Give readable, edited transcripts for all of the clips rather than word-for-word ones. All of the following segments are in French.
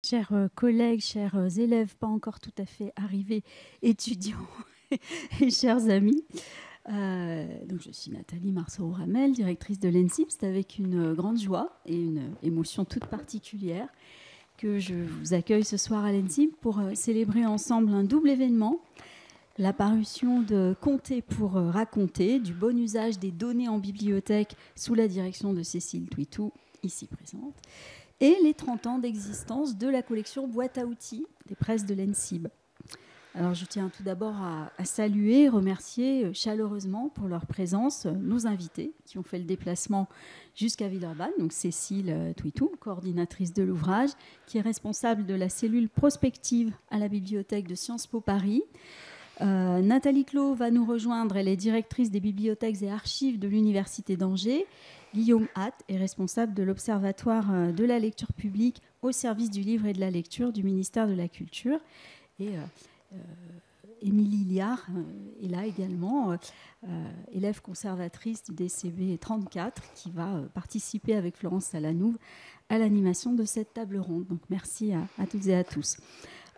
chers collègues, chers élèves, pas encore tout à fait arrivés, étudiants et chers amis. Donc je suis Nathalie Marceau-Ramel, directrice de l'ENSIB. C'est avec une grande joie et une émotion toute particulière que je vous accueille ce soir à l'ENSIB pour célébrer ensemble un double événement. La parution de Compter pour raconter, du bon usage des données en bibliothèque sous la direction de Cécile Twitou, ici présente, et les 30 ans d'existence de la collection Boîte à outils des presses de l'ENSIB. Alors je tiens tout d'abord à saluer, remercier chaleureusement pour leur présence nos invités qui ont fait le déplacement jusqu'à Villeurbanne, donc Cécile Twitou, coordinatrice de l'ouvrage, qui est responsable de la cellule prospective à la bibliothèque de Sciences Po Paris. Nathalie Clos va nous rejoindre, elle est directrice des bibliothèques et archives de l'Université d'Angers. Guillaume Hatt est responsable de l'Observatoire de la lecture publique au service du livre et de la lecture du ministère de la Culture. Et Émilie Liard est là également, élève conservatrice du DCB 34, qui va participer avec Florence Salanouve à l'animation de cette table ronde. Donc merci à toutes et à tous.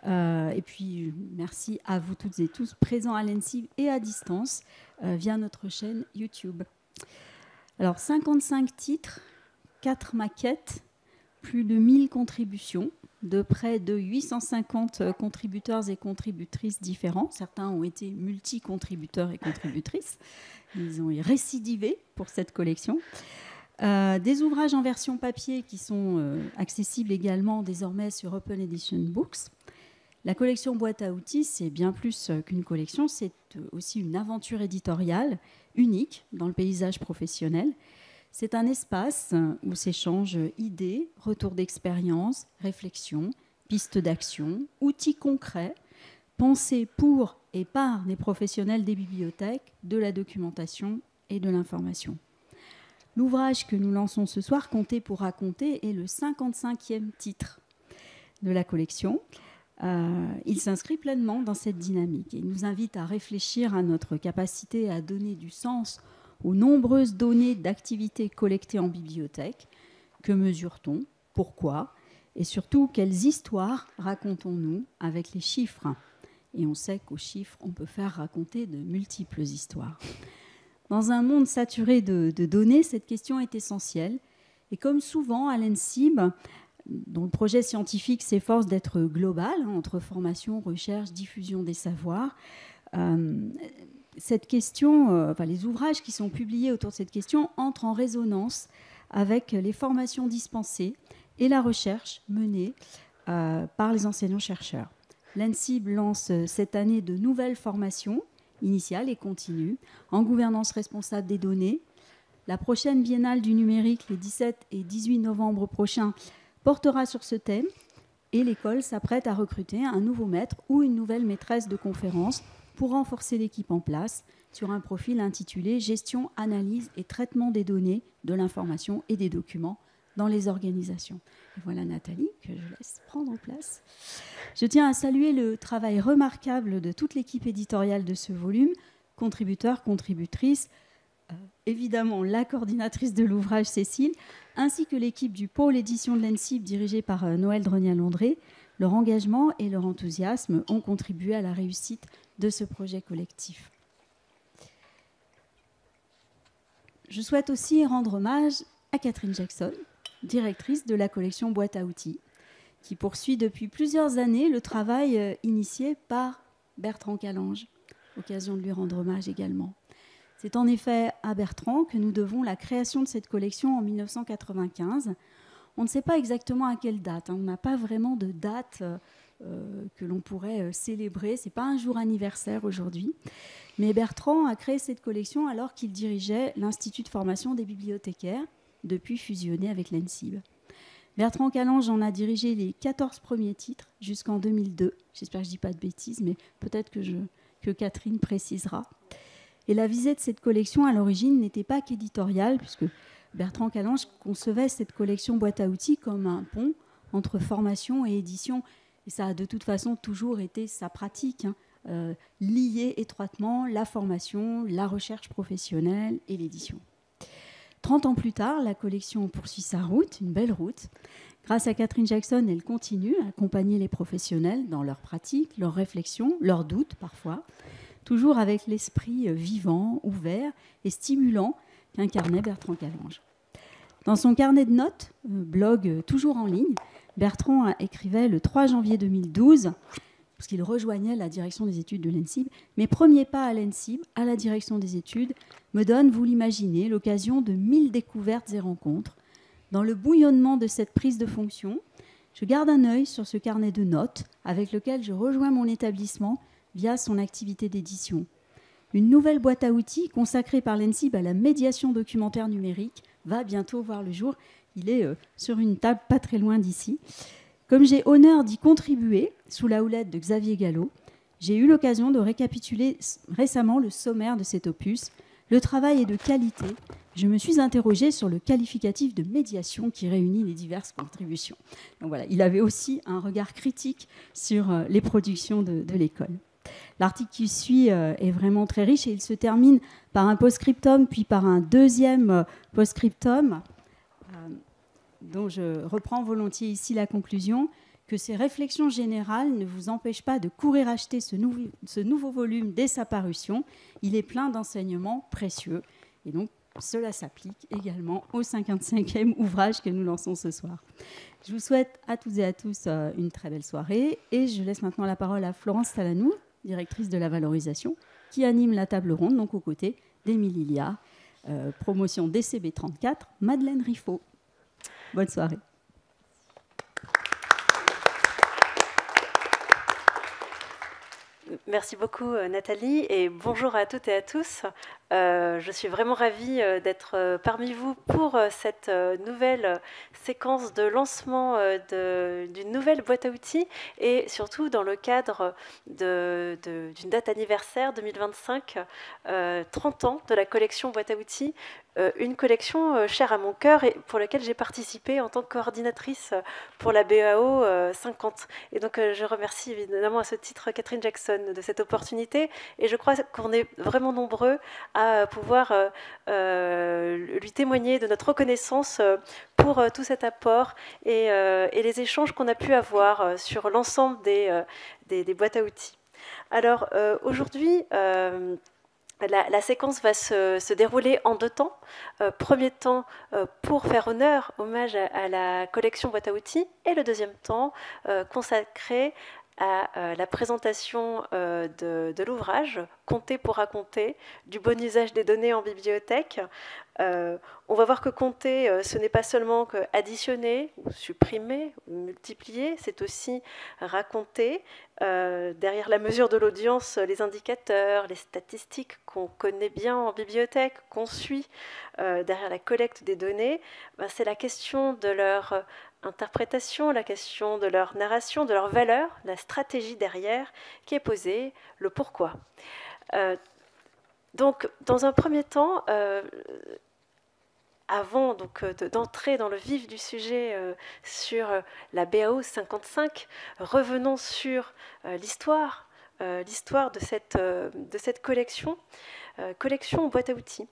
Et puis merci à vous toutes et tous présents à l'ENSIB et à distance via notre chaîne YouTube. Alors 55 titres, 4 maquettes, plus de 1000 contributions de près de 850 contributeurs et contributrices différents. Certains ont été multi-contributeurs et contributrices. Ils ont récidivé pour cette collection. Des ouvrages en version papier qui sont accessibles également désormais sur Open Edition Books. La collection Boîte à outils, c'est bien plus qu'une collection, c'est aussi une aventure éditoriale unique dans le paysage professionnel. C'est un espace où s'échangent idées, retours d'expérience, réflexions, pistes d'action, outils concrets, pensés pour et par les professionnels des bibliothèques, de la documentation et de l'information. L'ouvrage que nous lançons ce soir, Compter pour raconter, est le 55e titre de la collection. Il s'inscrit pleinement dans cette dynamique et nous invite à réfléchir à notre capacité à donner du sens aux nombreuses données d'activités collectées en bibliothèque. Que mesure-t-on? Pourquoi? Et surtout, quelles histoires racontons-nous avec les chiffres? Et on sait qu'aux chiffres, on peut faire raconter de multiples histoires. Dans un monde saturé de données, cette question est essentielle. Et comme souvent à l'ENSIB, dont le projet scientifique s'efforce d'être global, entre formation, recherche, diffusion des savoirs, cette question, les ouvrages qui sont publiés autour de cette question entrent en résonance avec les formations dispensées et la recherche menée par les enseignants-chercheurs. L'ENSIB lance cette année de nouvelles formations initiales et continues en gouvernance responsable des données. La prochaine biennale du numérique, les 17 et 18 novembre prochains, portera sur ce thème et l'école s'apprête à recruter un nouveau maître ou une nouvelle maîtresse de conférence pour renforcer l'équipe en place sur un profil intitulé « Gestion, analyse et traitement des données, de l'information et des documents dans les organisations ». Et voilà Nathalie, que je laisse prendre place. Je tiens à saluer le travail remarquable de toute l'équipe éditoriale de ce volume, contributeurs, contributrices, évidemment la coordinatrice de l'ouvrage Cécile, ainsi que l'équipe du pôle édition de l'ENSIB dirigée par Noël Drenial-Landré. Leur engagement et leur enthousiasme ont contribué à la réussite de ce projet collectif. Je souhaite aussi rendre hommage à Catherine Jackson, directrice de la collection Boîte à outils, qui poursuit depuis plusieurs années le travail initié par Bertrand Calange. Occasion de lui rendre hommage également. C'est en effet à Bertrand que nous devons la création de cette collection en 1995. On ne sait pas exactement à quelle date. On n'a pas vraiment de date que l'on pourrait célébrer. Ce n'est pas un jour anniversaire aujourd'hui. Mais Bertrand a créé cette collection alors qu'il dirigeait l'Institut de formation des bibliothécaires, depuis fusionné avec l'ENSIB. Bertrand Calange en a dirigé les 14 premiers titres jusqu'en 2002. J'espère que je ne dis pas de bêtises, mais peut-être que Catherine précisera. Et la visée de cette collection, à l'origine, n'était pas qu'éditoriale, puisque Bertrand Calange concevait cette collection Boîte à outils comme un pont entre formation et édition. Et ça a de toute façon toujours été sa pratique, lier étroitement la formation, la recherche professionnelle et l'édition. 30 ans plus tard, la collection poursuit sa route, une belle route, Grâce à Catherine Jackson, elle continue à accompagner les professionnels dans leurs pratiques, leurs réflexions, leurs doutes parfois, toujours avec l'esprit vivant, ouvert et stimulant qu'incarnait Bertrand Callange. Dans son carnet de notes, blog toujours en ligne, Bertrand écrivait le 3 janvier 2012, parce qu'il rejoignait la direction des études de l'ENSIB, « Mes premiers pas à l'ENSIB, à la direction des études, me donnent, vous l'imaginez, l'occasion de 1000 découvertes et rencontres. Dans le bouillonnement de cette prise de fonction, je garde un œil sur ce carnet de notes avec lequel je rejoins mon établissement via son activité d'édition. Une nouvelle boîte à outils consacrée par l'ENSIB à la médiation documentaire numérique va bientôt voir le jour. Il est sur une table pas très loin d'ici. Comme j'ai honneur d'y contribuer, sous la houlette de Xavier Gallo, j'ai eu l'occasion de récapituler récemment le sommaire de cet opus. Le travail est de qualité. Je me suis interrogée sur le qualificatif de médiation qui réunit les diverses contributions. Donc voilà, il avait aussi un regard critique sur les productions de l'école. L'article qui suit est vraiment très riche et il se termine par un post-scriptum, puis par un deuxième post-scriptum, dont je reprends volontiers ici la conclusion, que ces réflexions générales ne vous empêchent pas de courir acheter ce nouveau volume dès sa parution. Il est plein d'enseignements précieux. Et donc, cela s'applique également au 55e ouvrage que nous lançons ce soir. Je vous souhaite à toutes et à tous une très belle soirée. Et je laisse maintenant la parole à Florence Talanou, directrice de la valorisation, qui anime la table ronde, donc aux côtés d'Émilie Liard, promotion DCB 34, Madeleine Riffaut. Bonne soirée. Merci beaucoup Nathalie et bonjour à toutes et à tous. Je suis vraiment ravie d'être parmi vous pour cette nouvelle séquence de lancement d'une nouvelle boîte à outils et surtout dans le cadre d'une date anniversaire 2025, 30 ans de la collection boîte à outils. Une collection chère à mon cœur et pour laquelle j'ai participé en tant que coordinatrice pour la BAO 50. Et donc je remercie évidemment à ce titre Catherine Jackson de cette opportunité et je crois qu'on est vraiment nombreux à pouvoir lui témoigner de notre reconnaissance pour tout cet apport et les échanges qu'on a pu avoir sur l'ensemble des boîtes à outils. Alors aujourd'hui, la séquence va se dérouler en deux temps. Premier temps pour faire hommage à la collection boîte à outils et le deuxième temps consacré à la présentation de l'ouvrage « Compter pour raconter » du bon usage des données en bibliothèque. On va voir que compter, ce n'est pas seulement que additionner, ou supprimer, ou multiplier, c'est aussi raconter. Derrière la mesure de l'audience, les indicateurs, les statistiques qu'on connaît bien en bibliothèque, qu'on suit derrière la collecte des données, c'est la question de leur interprétation, la question de leur narration, de leur valeur, la stratégie derrière qui est posée, le pourquoi. Donc, dans un premier temps, avant d'entrer dans le vif du sujet sur la BAO 55, revenons sur l'histoire de cette collection boîte à outils.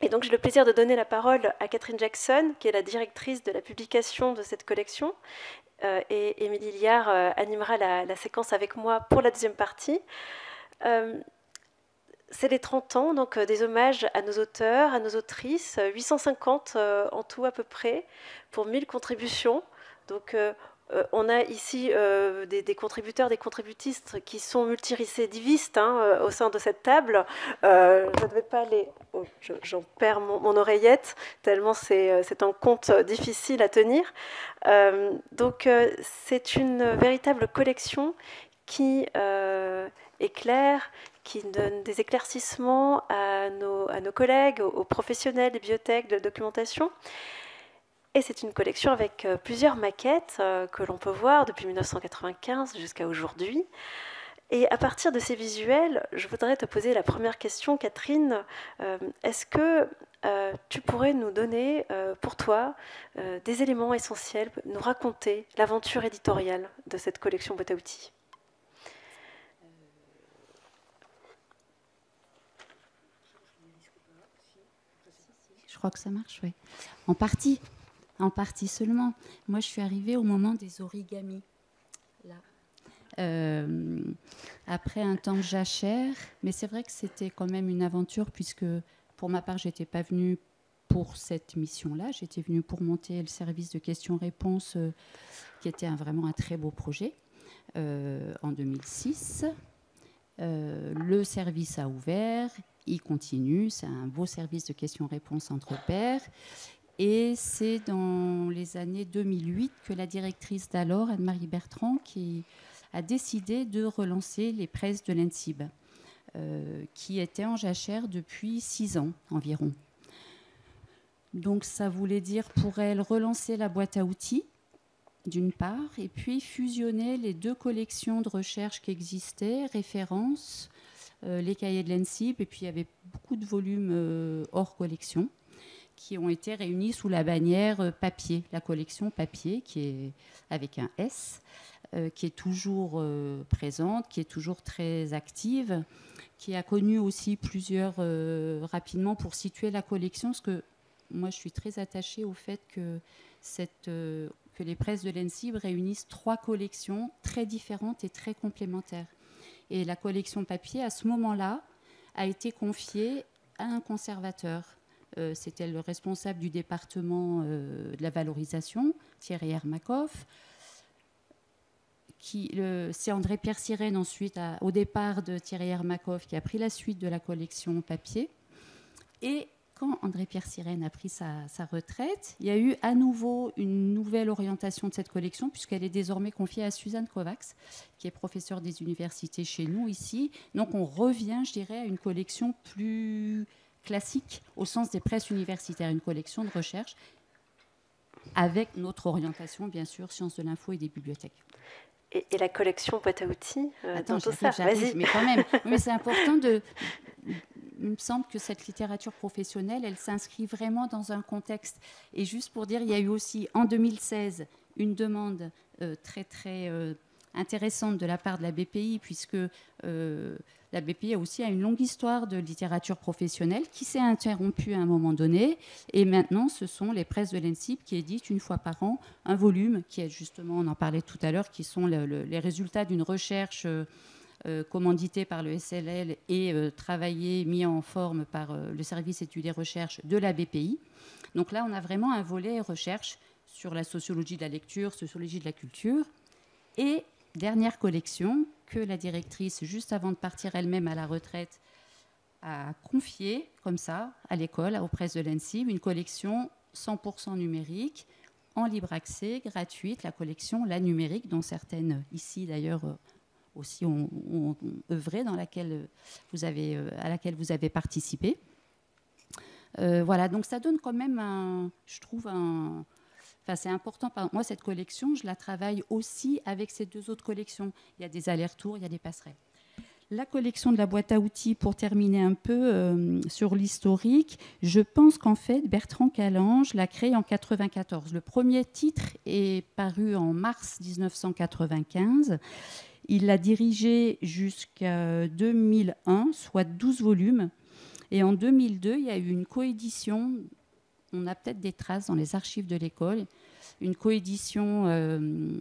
Et donc j'ai le plaisir de donner la parole à Catherine Jackson, qui est la directrice de la publication de cette collection, et Émilie Liard animera la séquence avec moi pour la deuxième partie. C'est les 30 ans, donc des hommages à nos auteurs, à nos autrices, 850 en tout à peu près, pour 1000 contributions. Donc on a ici des contributeurs, des contributistes qui sont multirécidivistes au sein de cette table. Je ne vais pas les... Oh, j'en perds mon oreillette, tellement c'est un compte difficile à tenir. Donc c'est une véritable collection qui éclaire, qui donne des éclaircissements à nos collègues, aux professionnels des bibliothèques, de la documentation. Et c'est une collection avec plusieurs maquettes que l'on peut voir depuis 1995 jusqu'à aujourd'hui. Et à partir de ces visuels, je voudrais te poser la première question, Catherine. Est-ce que tu pourrais nous donner, pour toi, des éléments essentiels, nous raconter l'aventure éditoriale de cette collection boîte à outils ? Je crois que ça marche, oui. En partie. En partie seulement. Moi, je suis arrivée au moment des origamis. Là. Après un temps jachère, mais c'est vrai que c'était quand même une aventure, puisque pour ma part, je n'étais pas venue pour cette mission-là. J'étais venue pour monter le service de questions-réponses, qui était vraiment un très beau projet, en 2006. Le service a ouvert, il continue, c'est un beau service de questions-réponses entre pairs. Et c'est dans les années 2008 que la directrice d'alors, Anne-Marie Bertrand, qui a décidé de relancer les presses de l'ENSIB, qui étaient en jachère depuis 6 ans environ. Donc ça voulait dire pour elle relancer la boîte à outils, d'une part, et puis fusionner les 2 collections de recherche qui existaient, références, les cahiers de l'ENSIB, et puis il y avait beaucoup de volumes hors collection, qui ont été réunis sous la bannière papier, la collection papier, qui est avec un S, qui est toujours présente, qui est toujours très active, qui a connu aussi plusieurs, rapidement pour situer la collection, parce que moi je suis très attachée au fait que, que les presses de l'ENSIB réunissent 3 collections très différentes et très complémentaires. Et la collection papier, à ce moment-là, a été confiée à un conservateur. C'était le responsable du département de la valorisation, Thierry Hermakoff. C'est André-Pierre Sirène ensuite, au départ de Thierry Hermakoff, qui a pris la suite de la collection papier. Et quand André-Pierre Sirène a pris sa retraite, il y a eu à nouveau une nouvelle orientation de cette collection, puisqu'elle est désormais confiée à Suzanne Kovacs, qui est professeure des universités chez nous ici. Donc on revient, je dirais, à une collection plus classique au sens des presses universitaires, une collection de recherche avec notre orientation, bien sûr, sciences de l'info et des bibliothèques. Et la collection boîte à outils Attends, dans tout ça. Vas-y. Mais quand même, mais c'est important de... Il me semble que cette littérature professionnelle, elle s'inscrit vraiment dans un contexte. Et juste pour dire, il y a eu aussi en 2016 une demande très très intéressante de la part de la BPI, puisque la BPI a aussi une longue histoire de littérature professionnelle qui s'est interrompue à un moment donné. Et maintenant, ce sont les presses de l'ENSIB qui éditent une fois par an un volume qui est justement, on en parlait tout à l'heure, qui sont les résultats d'une recherche commandité par le SLL et travaillé, mis en forme par le service études et recherche de la BPI. Donc là, on a vraiment un volet recherche sur la sociologie de la lecture, sociologie de la culture. Et dernière collection que la directrice, juste avant de partir elle-même à la retraite, a confiée, comme ça, à l'école, aux presses de l'ENSIB, une collection 100% numérique, en libre accès, gratuite, la collection La Numérique, dont certaines ici d'ailleurs aussi ont œuvré, à laquelle vous avez participé. Voilà, donc ça donne quand même, je trouve, enfin, c'est important. Moi, cette collection, je la travaille aussi avec ces 2 autres collections. Il y a des allers-retours, il y a des passerelles. La collection de la boîte à outils, pour terminer un peu sur l'historique, je pense qu'en fait, Bertrand Calange l'a créé en 1994. Le premier titre est paru en mars 1995. Il l'a dirigé jusqu'à 2001, soit 12 volumes. Et en 2002, il y a eu une coédition. On a peut-être des traces dans les archives de l'école. Une coédition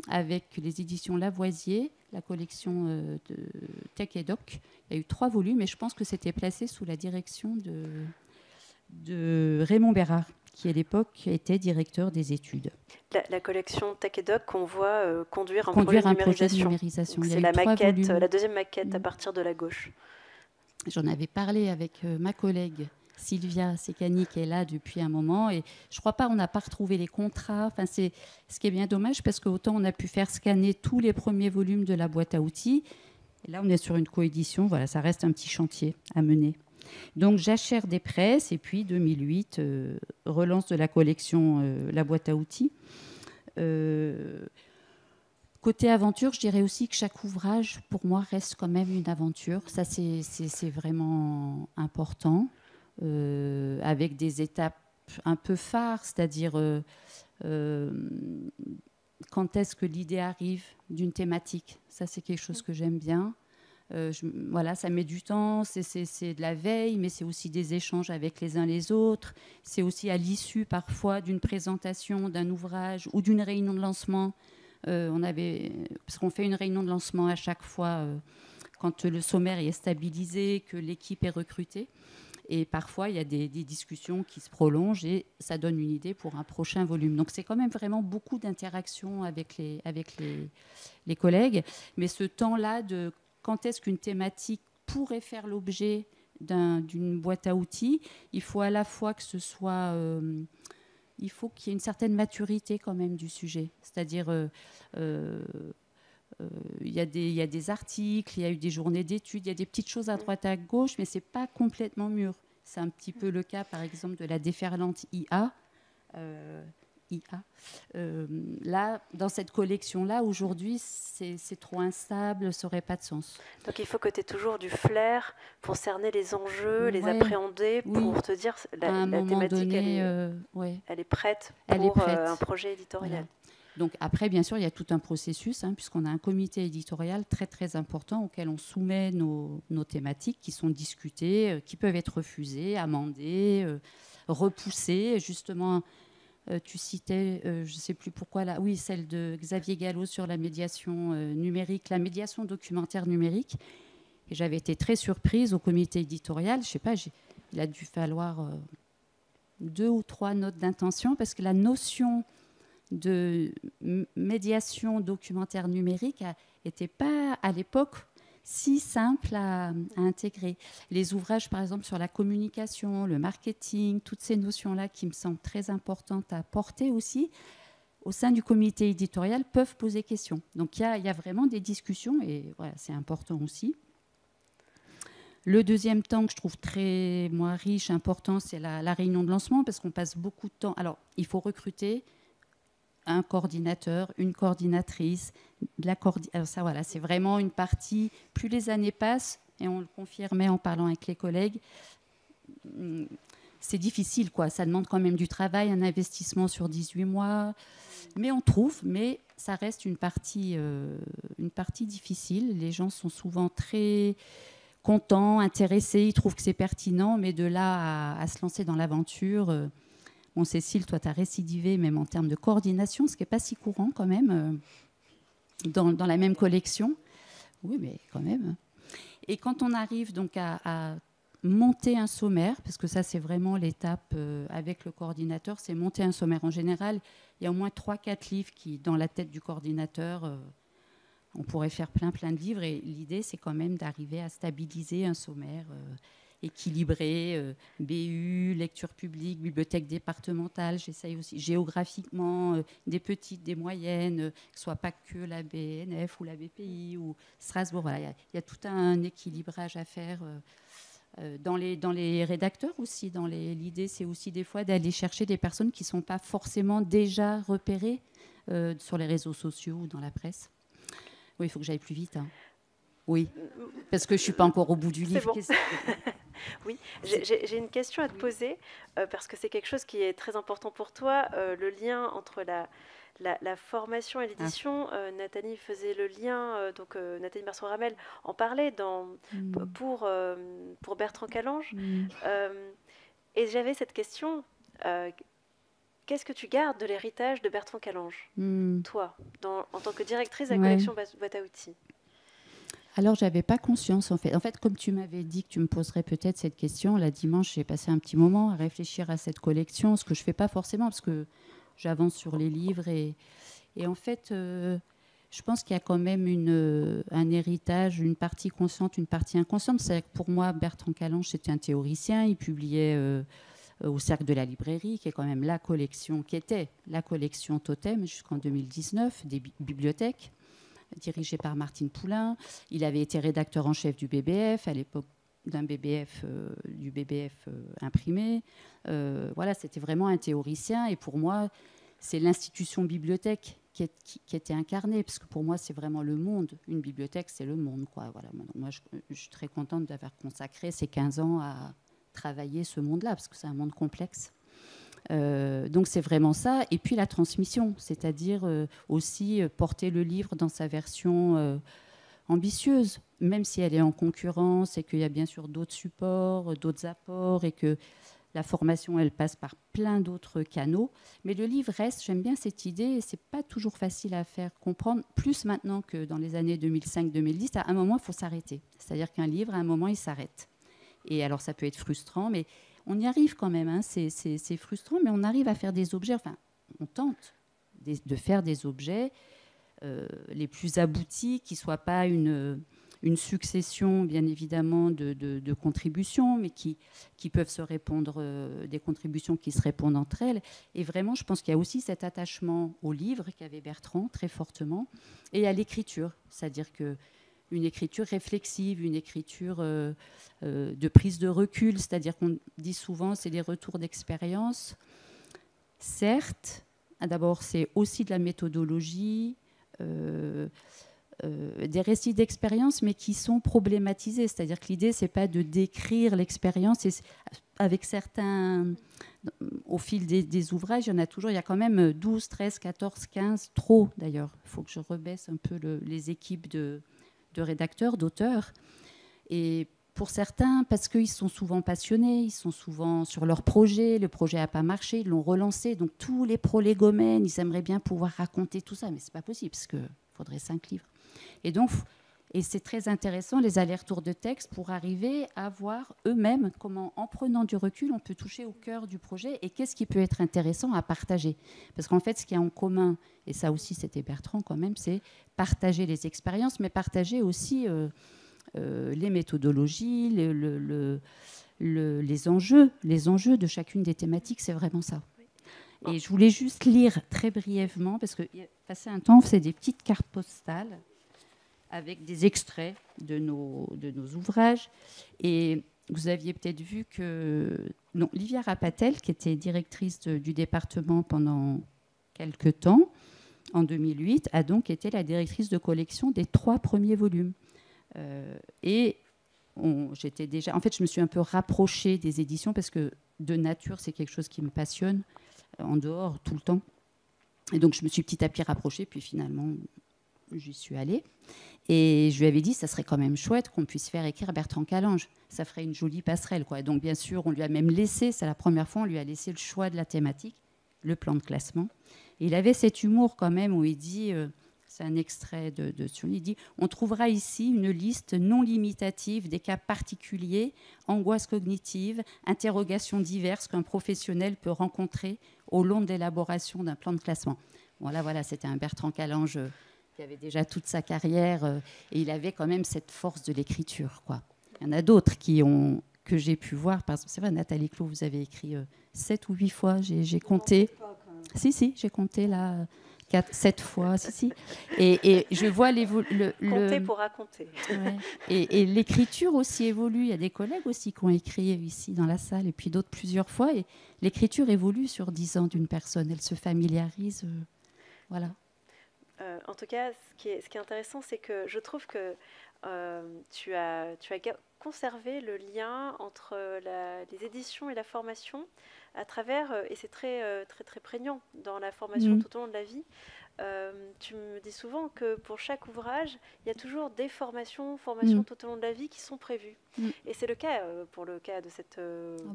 avec les éditions Lavoisier, la collection de Tech et Doc. Il y a eu 3 volumes et je pense que c'était placé sous la direction de Raymond Bérard, qui à l'époque était directeur des études. La collection Tech et Doc qu'on voit conduire un projet de numérisation. numérisation. C'est la maquette, la deuxième maquette à partir de la gauche. J'en avais parlé avec ma collègue Sylvia Secani, qui est là depuis un moment, et je crois pas, on n'a pas retrouvé les contrats. Enfin, c'est ce qui est bien dommage, parce qu'autant on a pu faire scanner tous les premiers volumes de la boîte à outils, et là on est sur une coédition. Voilà, ça reste un petit chantier à mener. Donc jachère des presses, et puis 2008, relance de la collection la boîte à outils. Côté aventure, je dirais aussi que chaque ouvrage, pour moi, reste quand même une aventure. Ça, c'est vraiment important, avec des étapes un peu phares, c'est-à-dire quand est-ce que l'idée arrive d'une thématique. Ça, c'est quelque chose que j'aime bien. Voilà, ça met du temps, c'est de la veille, mais c'est aussi des échanges avec les uns les autres. C'est aussi à l'issue parfois d'une présentation d'un ouvrage ou d'une réunion de lancement. Parce qu'on fait une réunion de lancement à chaque fois quand le sommaire est stabilisé, que l'équipe est recrutée. Et parfois, il y a des discussions qui se prolongent et ça donne une idée pour un prochain volume. Donc, c'est quand même vraiment beaucoup d'interactions avec les collègues. Mais ce temps-là de quand est-ce qu'une thématique pourrait faire l'objet d'une boîte à outils, il faut à la fois que ce soit... il faut qu'il y ait une certaine maturité quand même du sujet. C'est-à-dire... il y a des articles, il y a eu des journées d'études, il y a des petites choses à droite à gauche, mais ce n'est pas complètement mûr. C'est un petit peu le cas, par exemple, de la déferlante IA. Là, dans cette collection-là, aujourd'hui, c'est trop instable, ça n'aurait pas de sens. Donc il faut que tu aies toujours du flair pour cerner les enjeux, les appréhender, pour te dire la thématique, donné, elle est prête pour un projet éditorial. Voilà. Donc après, bien sûr, il y a tout un processus, puisqu'on a un comité éditorial très, très important auquel on soumet nos thématiques qui sont discutées, qui peuvent être refusées, amendées, repoussées. Justement, tu citais, je ne sais plus pourquoi, là, oui, celle de Xavier Gallo sur la médiation numérique, la médiation documentaire numérique. Et j'avais été très surprise au comité éditorial. Je ne sais pas, il a dû falloir 2 ou 3 notes d'intention parce que la notion de médiation documentaire numérique n'était pas à l'époque si simple à intégrer. Les ouvrages, par exemple, sur la communication, le marketing, toutes ces notions-là qui me semblent très importantes à porter aussi, au sein du comité éditorial, peuvent poser question. Donc, il y a vraiment des discussions et voilà, c'est important aussi. Le deuxième temps que je trouve très riche, important, c'est la réunion de lancement parce qu'on passe beaucoup de temps. Alors, il faut recruter un coordinateur, une coordinatrice, alors ça voilà, c'est vraiment une partie, plus les années passent, et on le confirmait en parlant avec les collègues, c'est difficile, quoi. Ça demande quand même du travail, un investissement sur 18 mois, mais on trouve, mais ça reste une partie difficile. Les gens sont souvent très contents, intéressés, ils trouvent que c'est pertinent, mais de là à se lancer dans l'aventure... Bon, Cécile, toi, tu as récidivé, même en termes de coordination, ce qui n'est pas si courant quand même, dans la même collection. Oui, mais quand même. Et quand on arrive donc à monter un sommaire, parce que ça, c'est vraiment l'étape avec le coordinateur, c'est monter un sommaire. En général, il y a au moins 3-4 livres qui, dans la tête du coordinateur, on pourrait faire plein de livres. Et l'idée, c'est quand même d'arriver à stabiliser un sommaire équilibré, BU, lecture publique, bibliothèque départementale. J'essaye aussi géographiquement des petites, des moyennes, que ce ne soit pas que la BNF ou la BPI ou Strasbourg. Voilà, il y a tout un équilibrage à faire dans les rédacteurs aussi. L'idée, c'est aussi des fois d'aller chercher des personnes qui ne sont pas forcément déjà repérées sur les réseaux sociaux ou dans la presse. Oui, il faut que j'aille plus vite. Oui, parce que je ne suis pas encore au bout du livre. Bon. Oui, j'ai une question à te poser, parce que c'est quelque chose qui est très important pour toi, le lien entre la formation et l'édition. Nathalie faisait le lien, donc Nathalie Marceau-Ramel en parlait pour Bertrand Calange. Et j'avais cette question, qu'est-ce que tu gardes de l'héritage de Bertrand Calange, toi, en tant que directrice de la collection Boîte à outils? Alors, je n'avais pas conscience, en fait. En fait, comme tu m'avais dit que tu me poserais peut-être cette question, là, dimanche, j'ai passé un petit moment à réfléchir à cette collection, ce que je ne fais pas forcément, parce que j'avance sur les livres. Et en fait, je pense qu'il y a quand même un héritage, une partie consciente, une partie inconsciente. C'est que pour moi, Bertrand Calange, c'était un théoricien. Il publiait au Cercle de la Librairie, qui est quand même qui était la collection Totem jusqu'en 2019, des bibliothèques, dirigé par Martine Poulain. Il avait été rédacteur en chef du BBF, à l'époque du BBF imprimé. Voilà, c'était vraiment un théoricien. Et pour moi, c'est l'institution bibliothèque qui était incarnée, parce que pour moi, c'est vraiment le monde. Une bibliothèque, c'est le monde, quoi. Voilà. Moi, je suis très contente d'avoir consacré ces 15 ans à travailler ce monde-là, parce que c'est un monde complexe. Donc c'est vraiment ça. Et puis la transmission, c'est-à-dire aussi porter le livre dans sa version ambitieuse, même si elle est en concurrence et qu'il y a bien sûr d'autres supports, d'autres apports et que la formation, elle passe par plein d'autres canaux. Mais le livre reste, j'aime bien cette idée, et ce n'est pas toujours facile à faire comprendre, plus maintenant que dans les années 2005-2010. À un moment, il faut s'arrêter. C'est-à-dire qu'un livre, à un moment, il s'arrête. Et alors, ça peut être frustrant, mais on y arrive quand même. Hein. C'est frustrant, mais on arrive à faire des objets, enfin, on tente de faire des objets les plus aboutis, qui ne soient pas une succession, bien évidemment, de contributions, mais qui peuvent se répondre, des contributions qui se répondent entre elles. Et vraiment, je pense qu'il y a aussi cet attachement au livre qu'avait Bertrand, très fortement, et à l'écriture. C'est-à-dire qu'une écriture réflexive, une écriture de prise de recul, c'est-à-dire qu'on dit souvent, c'est des retours d'expérience. Certes, d'abord, c'est aussi de la méthodologie, des récits d'expérience, mais qui sont problématisés. C'est-à-dire que l'idée, ce n'est pas de décrire l'expérience. Avec certains, au fil des ouvrages, il y en a toujours, il y a quand même 12, 13, 14, 15, trop d'ailleurs. Il faut que je rebaisse un peu les équipes de rédacteurs, d'auteurs. Et pour certains, parce qu'ils sont souvent passionnés, ils sont souvent sur leur projet, le projet n'a pas marché, ils l'ont relancé, donc tous les prolégomènes, ils aimeraient bien pouvoir raconter tout ça, mais ce n'est pas possible, parce qu'il faudrait 5 livres. Et donc, et c'est très intéressant, les allers-retours de texte, pour arriver à voir eux-mêmes comment, en prenant du recul, on peut toucher au cœur du projet et qu'est-ce qui peut être intéressant à partager. Parce qu'en fait, ce qu'il y a en commun, et ça aussi c'était Bertrand quand même, c'est partager les expériences, mais partager aussi les méthodologies, les enjeux de chacune des thématiques, c'est vraiment ça. Et je voulais juste lire très brièvement, parce que passé un temps, on faisait des petites cartes postales avec des extraits de nos ouvrages. Et vous aviez peut-être vu que Livia Rapatel, qui était directrice du département pendant quelques temps, en 2008, a donc été la directrice de collection des 3 premiers volumes. J'étais déjà... En fait, je me suis un peu rapprochée des éditions parce que de nature, c'est quelque chose qui me passionne, en dehors, tout le temps. Et donc, je me suis petit à petit rapprochée, puis finalement, j'y suis allée. Et je lui avais dit, ça serait quand même chouette qu'on puisse faire écrire Bertrand Calange. Ça ferait une jolie passerelle, quoi. Et donc, bien sûr, on lui a même laissé, c'est la première fois, on lui a laissé le choix de la thématique, le plan de classement. Et il avait cet humour quand même où il dit... c'est un extrait de sur lui. Il dit « On trouvera ici une liste non limitative des cas particuliers, angoisses cognitives, interrogations diverses qu'un professionnel peut rencontrer au long de l'élaboration d'un plan de classement. » Voilà, c'était un Bertrand Calange qui avait déjà toute sa carrière et il avait quand même cette force de l'écriture, quoi. Il y en a d'autres que j'ai pu voir. Par exemple, c'est vrai, Nathalie Clot, vous avez écrit 7 ou 8 fois, j'ai compté. Si, j'ai compté là... 7 fois, si. Et je vois compter pour raconter. Ouais. Et l'écriture aussi évolue. Il y a des collègues aussi qui ont écrit ici dans la salle, et puis d'autres plusieurs fois. Et l'écriture évolue sur 10 ans d'une personne. Elle se familiarise. Voilà. En tout cas, ce qui est intéressant, c'est que je trouve que tu as conservé le lien entre les éditions et la formation à travers, et c'est très, très, très prégnant dans la formation tout au long de la vie. Tu me dis souvent que pour chaque ouvrage, il y a toujours des formations tout au long de la vie qui sont prévues. Et c'est le cas pour le cas de cette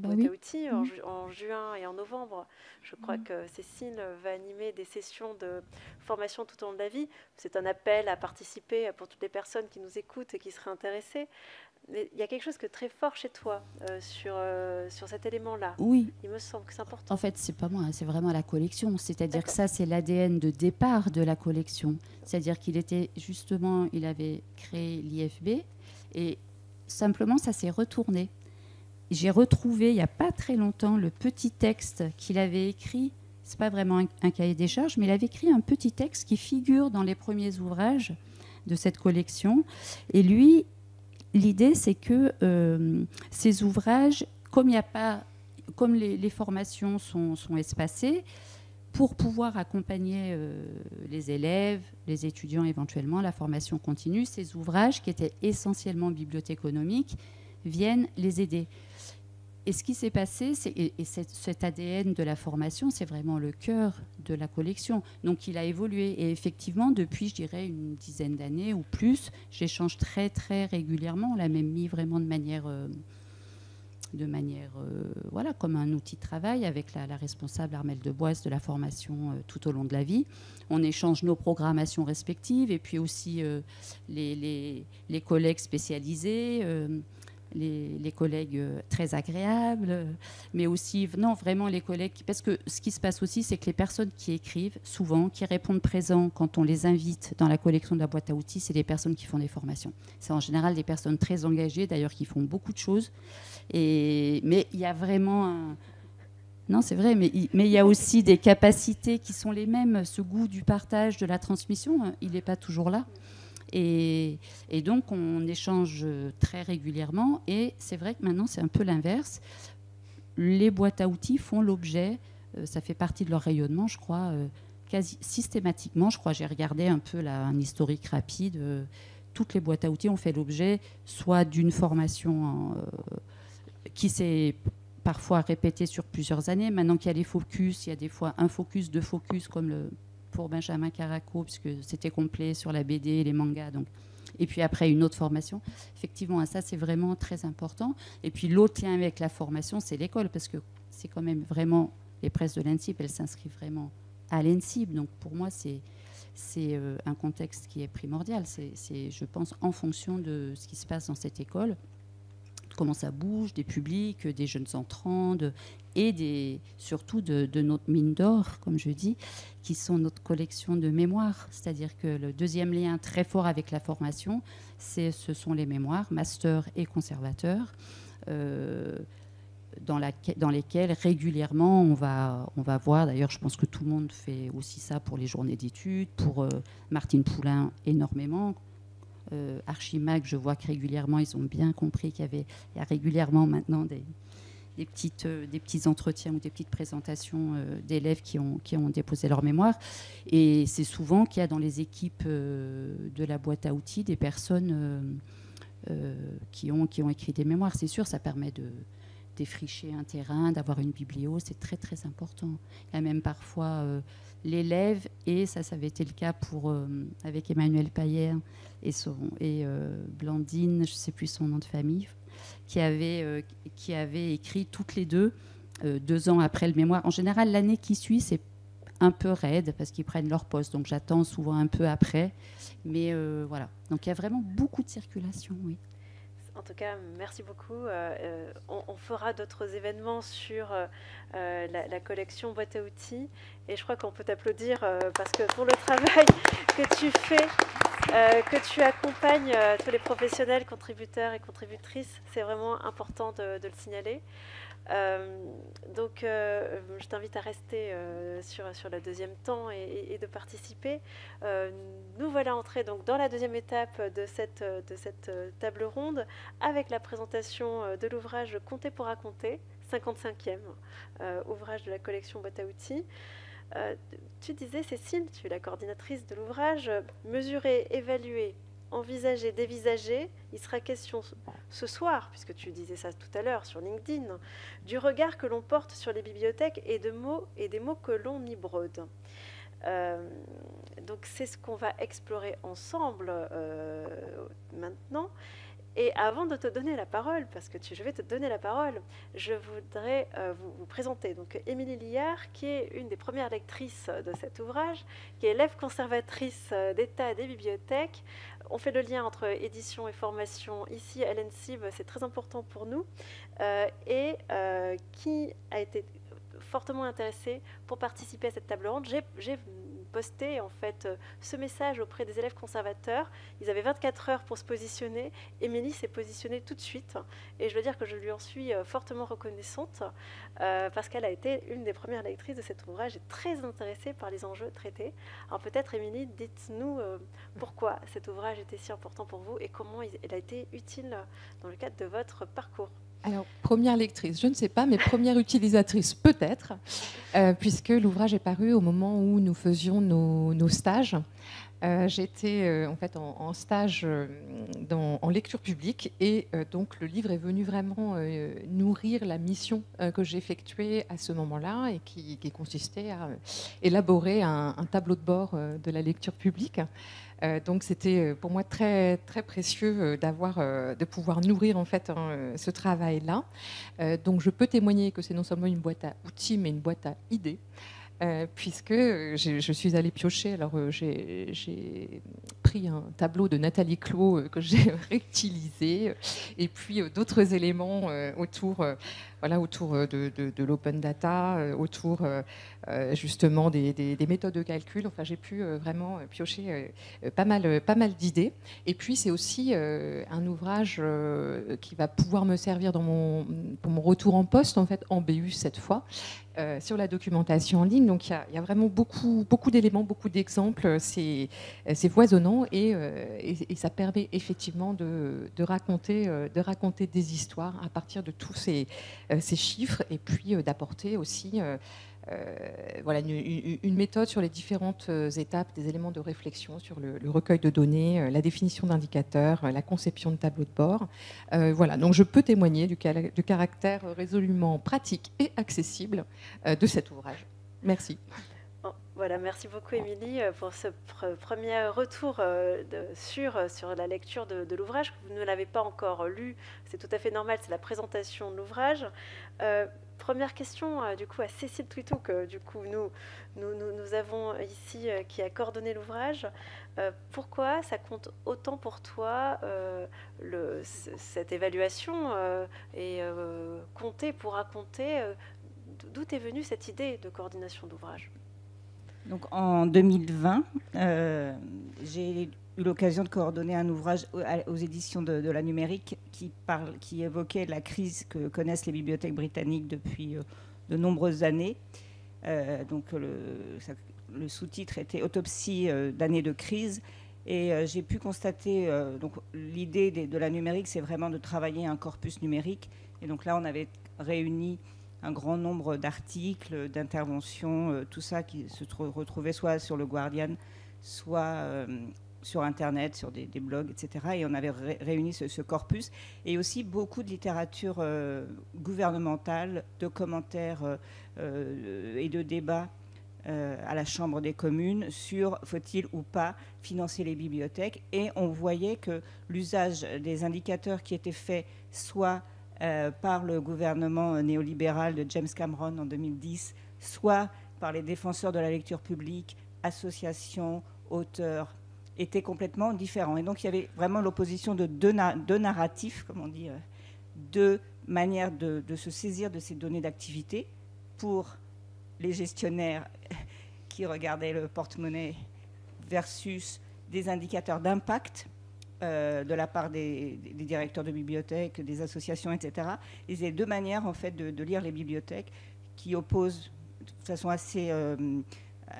boîte à outils en juin et en novembre. Je crois que Cécile va animer des sessions de formation tout au long de la vie. C'est un appel à participer pour toutes les personnes qui nous écoutent et qui seraient intéressées. Mais il y a quelque chose de très fort chez toi sur cet élément-là. Oui. Il me semble que c'est important. En fait, c'est pas moi, c'est vraiment la collection. C'est-à-dire que ça, c'est l'ADN de départ de la collection. C'est-à-dire il avait créé l'IFB et simplement, ça s'est retourné. J'ai retrouvé, il n'y a pas très longtemps, le petit texte qu'il avait écrit. C'est pas vraiment un cahier des charges, mais il avait écrit un petit texte qui figure dans les premiers ouvrages de cette collection. Et lui... L'idée, c'est que ces ouvrages, comme les formations sont espacées, pour pouvoir accompagner les élèves, les étudiants éventuellement, la formation continue, ces ouvrages qui étaient essentiellement bibliothéconomiques viennent les aider. Et ce qui s'est passé, cet ADN de la formation, c'est vraiment le cœur de la collection. Donc il a évolué. Et effectivement, depuis, je dirais, une dizaine d'années ou plus, j'échange très, très régulièrement. On l'a même mis vraiment de manière voilà, comme un outil de travail avec la responsable Armelle Deboise de la formation tout au long de la vie. On échange nos programmations respectives et puis aussi les collègues spécialisés, les collègues très agréables, mais aussi vraiment les collègues. Parce que ce qui se passe aussi, c'est que les personnes qui écrivent, souvent, qui répondent présents quand on les invite dans la collection de la boîte à outils, c'est des personnes qui font des formations. C'est en général des personnes très engagées, d'ailleurs, qui font beaucoup de choses. Mais il y a vraiment Non, c'est vrai, mais il y a aussi des capacités qui sont les mêmes. Ce goût du partage, de la transmission, il n'est pas toujours là. Et donc, on échange très régulièrement. Et c'est vrai que maintenant, c'est un peu l'inverse. Les boîtes à outils font l'objet, ça fait partie de leur rayonnement, je crois, quasi systématiquement. Je crois, j'ai regardé un peu un historique rapide. Toutes les boîtes à outils ont fait l'objet soit d'une formation qui s'est parfois répétée sur plusieurs années. Maintenant qu'il y a les focus, il y a des fois un focus, deux focus, comme pour Benjamin Caraco, puisque c'était complet sur la BD et les mangas. Donc. Et puis après, une autre formation. Effectivement, ça, c'est vraiment très important. Et puis l'autre lien avec la formation, c'est l'école, parce que c'est quand même vraiment... Les presses de l'ENSIP, elles s'inscrivent vraiment à l'ENSIP. Donc pour moi, c'est un contexte qui est primordial. C'est, je pense, en fonction de ce qui se passe dans cette école, comment ça bouge, des publics, des jeunes entrants, et surtout de notre mine d'or, comme je dis, qui sont notre collection de mémoires. C'est-à-dire que le deuxième lien très fort avec la formation, ce sont les mémoires, master et conservateur, dans lesquels régulièrement on va voir, d'ailleurs je pense que tout le monde fait aussi ça pour les journées d'études, pour Martine Poulain énormément, Archimag, je vois que régulièrement ils ont bien compris il y a régulièrement maintenant des petits entretiens ou des petites présentations d'élèves qui ont déposé leur mémoire, et c'est souvent qu'il y a dans les équipes de la boîte à outils des personnes qui ont écrit des mémoires. C'est sûr, ça permet de défricher un terrain, d'avoir une biblio, c'est très très important. Il y a même parfois l'élève, et ça avait été le cas avec Emmanuel Payer et Blandine, je ne sais plus son nom de famille, qui avaient écrit toutes les deux 2 ans après le mémoire. En général, l'année qui suit, c'est un peu raide parce qu'ils prennent leur poste, donc j'attends souvent un peu après. Mais voilà, donc il y a vraiment beaucoup de circulation, oui. En tout cas, merci beaucoup. On fera d'autres événements sur la collection boîte à outils. Et je crois qu'on peut t'applaudir parce que pour le travail que tu fais, que tu accompagnes tous les professionnels, contributeurs et contributrices, c'est vraiment important de le signaler. Donc, je t'invite à rester sur le deuxième temps et de participer. Nous voilà entrés donc dans la deuxième étape de cette table ronde avec la présentation de l'ouvrage Compter pour raconter, 55e ouvrage de la collection boîte à outils. Tu disais, Cécile, tu es la coordinatrice de l'ouvrage, mesurer, évaluer, envisager, dévisager. Il sera question ce soir, puisque tu disais ça tout à l'heure sur LinkedIn, du regard que l'on porte sur les bibliothèques et des mots que l'on y brode. Donc c'est ce qu'on va explorer ensemble maintenant. Et avant de te donner la parole, parce que je vais te donner la parole, je voudrais vous présenter donc Émilie Liard, qui est une des premières lectrices de cet ouvrage, qui est élève conservatrice d'État des bibliothèques. On fait le lien entre édition et formation ici à l'ENSIB, c'est très important pour nous, et qui a été fortement intéressée pour participer à cette table ronde. J'ai posté en fait ce message auprès des élèves conservateurs. Ils avaient 24 heures pour se positionner. Émilie s'est positionnée tout de suite et je veux dire que je lui en suis fortement reconnaissante parce qu'elle a été une des premières lectrices de cet ouvrage et très intéressée par les enjeux traités. Alors peut-être Émilie, dites-nous pourquoi cet ouvrage était si important pour vous et comment il a été utile dans le cadre de votre parcours. Alors, première lectrice, je ne sais pas, mais première utilisatrice, peut-être, puisque l'ouvrage est paru au moment où nous faisions nos stages. J'étais en fait en stage en lecture publique et donc le livre est venu vraiment nourrir la mission que j'effectuais à ce moment-là et qui consistait à élaborer un tableau de bord de la lecture publique. Donc c'était pour moi très très précieux de pouvoir nourrir en fait ce travail-là. Donc je peux témoigner que c'est non seulement une boîte à outils mais une boîte à idées. Puisque je suis allée piocher. Alors, j'ai pris un tableau de Nathalie Clot que j'ai réutilisé, et puis d'autres éléments autour de l'open data, autour justement des méthodes de calcul. Enfin, j'ai pu vraiment piocher pas mal d'idées. Et puis, c'est aussi un ouvrage qui va pouvoir me servir pour mon retour en poste, en fait, en BU cette fois. Sur la documentation en ligne. Donc il y a vraiment beaucoup d'éléments, beaucoup d'exemples. C'est foisonnant et ça permet effectivement de raconter des histoires à partir de tous ces chiffres et puis d'apporter aussi une méthode sur les différentes étapes, des éléments de réflexion sur le recueil de données, la définition d'indicateurs, la conception de tableaux de bord. Donc je peux témoigner du caractère résolument pratique et accessible de cet ouvrage. Merci. Voilà, merci beaucoup Émilie pour ce premier retour sur la lecture de l'ouvrage. Vous ne l'avez pas encore lu, c'est tout à fait normal, c'est la présentation de l'ouvrage. Première question du coup à Cécile Twitou, que du coup nous avons ici, qui a coordonné l'ouvrage. Pourquoi ça compte autant pour toi cette évaluation et compter pour raconter d'où est venue cette idée de coordination d'ouvrage? Donc en 2020, j'ai eu l'occasion de coordonner un ouvrage aux éditions de la Numérique qui évoquait la crise que connaissent les bibliothèques britanniques depuis de nombreuses années. Donc le sous-titre était Autopsie d'années de crise. Et j'ai pu constater, donc l'idée de la Numérique, c'est vraiment de travailler un corpus numérique. Et donc là, on avait réuni un grand nombre d'articles, d'interventions, tout ça qui se retrouvait soit sur le Guardian, soit sur Internet, sur des blogs, etc. Et on avait réuni ce corpus. Et aussi beaucoup de littérature gouvernementale, de commentaires et de débats à la Chambre des communes sur faut-il ou pas financer les bibliothèques. Et on voyait que l'usage des indicateurs qui étaient faits soit par le gouvernement néolibéral de James Cameron en 2010, soit par les défenseurs de la lecture publique, associations, auteurs, étaient complètement différents. Et donc il y avait vraiment l'opposition de deux narratifs, comme on dit, deux manières de se saisir de ces données d'activité pour les gestionnaires qui regardaient le porte-monnaie versus des indicateurs d'impact de la part des directeurs de bibliothèques, des associations, etc. Et c'est deux manières en fait de lire les bibliothèques qui opposent de façon assez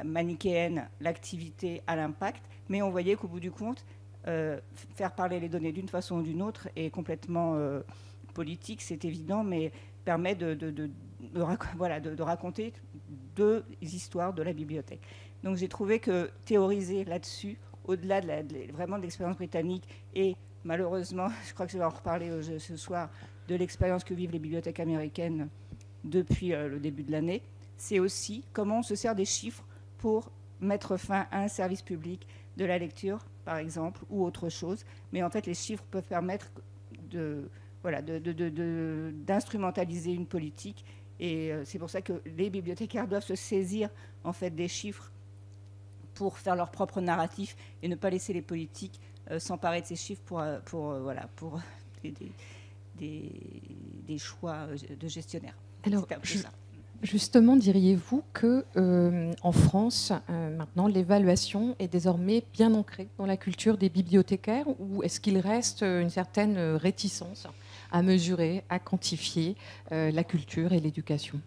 manichéenne l'activité à l'impact, mais on voyait qu'au bout du compte, faire parler les données d'une façon ou d'une autre est complètement politique, c'est évident, mais permet de raconter deux histoires de la bibliothèque. Donc j'ai trouvé que théoriser là-dessus, au-delà vraiment de l'expérience britannique et malheureusement, je crois que je vais en reparler ce soir, de l'expérience que vivent les bibliothèques américaines depuis le début de l'année, c'est aussi comment on se sert des chiffres pour mettre fin à un service public de la lecture, par exemple, ou autre chose. Mais en fait, les chiffres peuvent permettre d'instrumentaliser une politique. Et c'est pour ça que les bibliothécaires doivent se saisir en fait des chiffres pour faire leur propre narratif et ne pas laisser les politiques s'emparer de ces chiffres pour des choix de gestionnaires. Alors, justement, diriez-vous que en France, maintenant, l'évaluation est désormais bien ancrée dans la culture des bibliothécaires, ou est-ce qu'il reste une certaine réticence à mesurer, à quantifier la culture et l'éducation?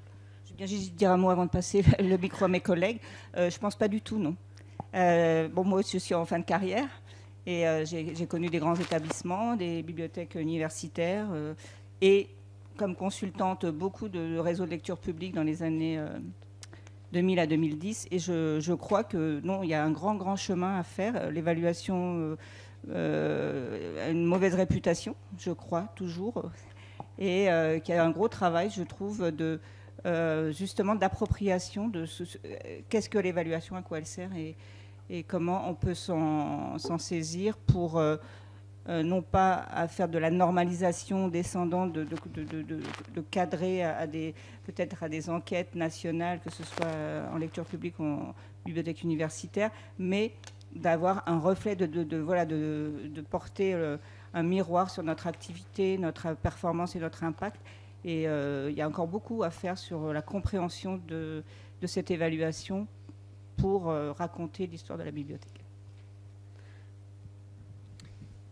Je viens juste dire un mot avant de passer le micro à mes collègues. Je ne pense pas du tout, non. Moi aussi, je suis en fin de carrière et j'ai connu des grands établissements, des bibliothèques universitaires et comme consultante beaucoup de réseaux de lecture publique dans les années 2000 à 2010, et je crois que non, il y a un grand chemin à faire. L'évaluation a une mauvaise réputation, je crois, toujours, et qu'il y a un gros travail, je trouve, justement d'appropriation de qu'est-ce que l'évaluation, à quoi elle sert, et comment on peut s'en saisir pour non pas à faire de la normalisation descendant, de cadrer peut-être à des enquêtes nationales, que ce soit en lecture publique ou en bibliothèque universitaire, mais d'avoir un reflet, de porter un miroir sur notre activité, notre performance et notre impact. Et il y a encore beaucoup à faire sur la compréhension de cette évaluation pour raconter l'histoire de la bibliothèque.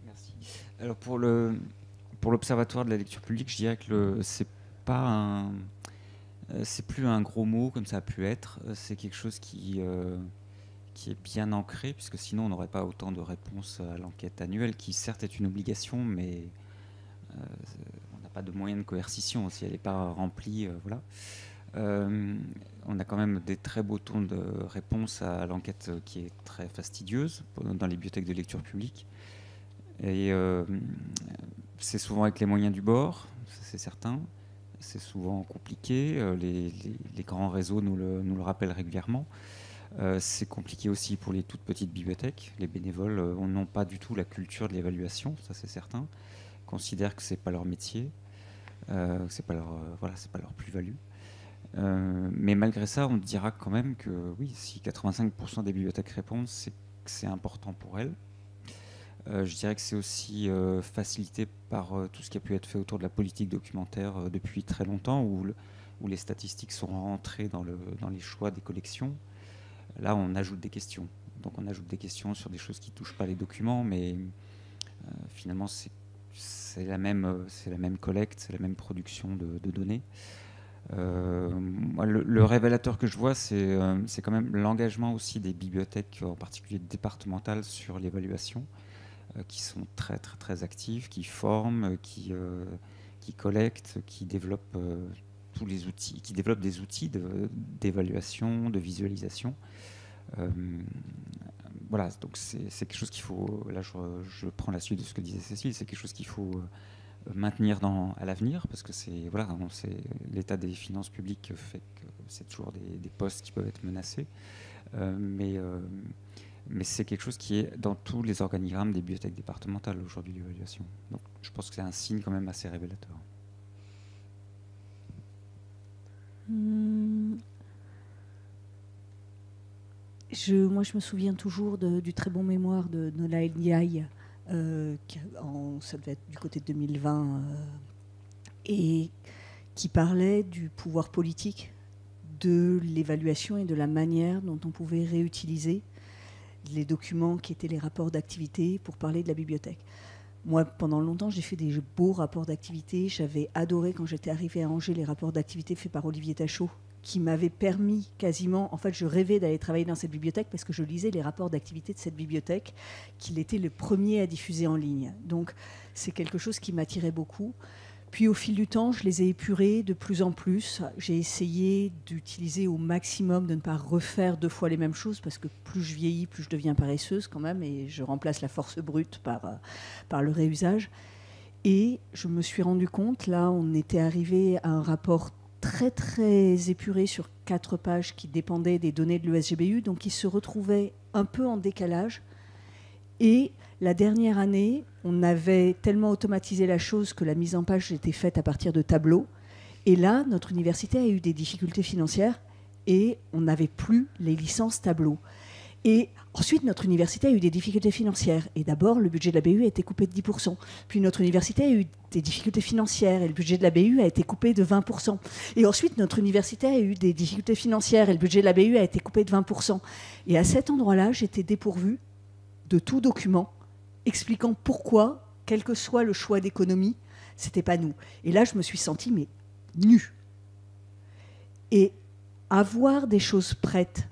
Merci. Alors pour l'Observatoire de la lecture publique, je dirais que c'est plus un gros mot comme ça a pu être. C'est quelque chose qui est bien ancré, puisque sinon on n'aurait pas autant de réponses à l'enquête annuelle, qui certes est une obligation, mais on n'a pas de moyens de coercition si elle n'est pas remplie. Voilà. On a quand même des très beaux tons de réponse à l'enquête qui est très fastidieuse dans les bibliothèques de lecture publique. Et c'est souvent avec les moyens du bord, c'est certain. C'est souvent compliqué. Les grands réseaux nous le rappellent régulièrement. C'est compliqué aussi pour les toutes petites bibliothèques. Les bénévoles n'ont pas du tout la culture de l'évaluation, ça c'est certain. Ils considèrent que c'est pas leur métier, c'est pas leur plus-value. Mais malgré ça, on dira quand même que oui, si 85% des bibliothèques répondent, c'est que c'est important pour elles. Je dirais que c'est aussi facilité par tout ce qui a pu être fait autour de la politique documentaire depuis très longtemps, où les statistiques sont rentrées dans les choix des collections. Là, on ajoute des questions. Donc on ajoute des questions sur des choses qui ne touchent pas les documents, mais finalement, c'est la même collecte, c'est la même production de données. Moi, le révélateur que je vois, c'est quand même l'engagement aussi des bibliothèques, en particulier départementales, sur l'évaluation, qui sont très, très, très actives, qui forment, qui collectent, qui développent tous les outils, qui développent des outils d'évaluation, de visualisation. Voilà, donc c'est quelque chose qu'il faut, là je prends la suite de ce que disait Cécile, c'est quelque chose qu'il faut maintenir à l'avenir, parce que l'état des finances publiques fait que c'est toujours des postes qui peuvent être menacés, mais c'est quelque chose qui est dans tous les organigrammes des bibliothèques départementales aujourd'hui, l'évaluation. Donc je pense que c'est un signe quand même assez révélateur. Moi, je me souviens toujours du très bon mémoire de Nola Ndiaye, ça devait être du côté de 2020, et qui parlait du pouvoir politique, de l'évaluation et de la manière dont on pouvait réutiliser les documents qui étaient les rapports d'activité pour parler de la bibliothèque. Moi, pendant longtemps, j'ai fait des beaux rapports d'activité. J'avais adoré, quand j'étais arrivée à Angers, les rapports d'activité faits par Olivier Tachot, qui m'avaient permis quasiment... En fait, je rêvais d'aller travailler dans cette bibliothèque parce que je lisais les rapports d'activité de cette bibliothèque, qu'il était le premier à diffuser en ligne. Donc, c'est quelque chose qui m'attirait beaucoup. Puis, au fil du temps, je les ai épurés de plus en plus. J'ai essayé d'utiliser au maximum, de ne pas refaire 2 fois les mêmes choses, parce que plus je vieillis, plus je deviens paresseuse quand même, et je remplace la force brute par le réusage. Et je me suis rendu compte, là, on était arrivé à un rapport très, très épuré sur 4 pages qui dépendaient des données de l'ESGBU, donc qui se retrouvait un peu en décalage. Et la dernière année, on avait tellement automatisé la chose que la mise en page était faite à partir de tableaux. Et là, notre université a eu des difficultés financières et on n'avait plus les licences tableaux. Et ensuite, notre université a eu des difficultés financières. Et d'abord, le budget de la BU a été coupé de 10%. Puis notre université a eu des difficultés financières et le budget de la BU a été coupé de 20%. Et ensuite, notre université a eu des difficultés financières et le budget de la BU a été coupé de 20%. Et à cet endroit-là, j'étais dépourvue de tout document expliquant pourquoi, quel que soit le choix d'économie, c'était pas nous. Et là, je me suis sentie nue. Et avoir des choses prêtes,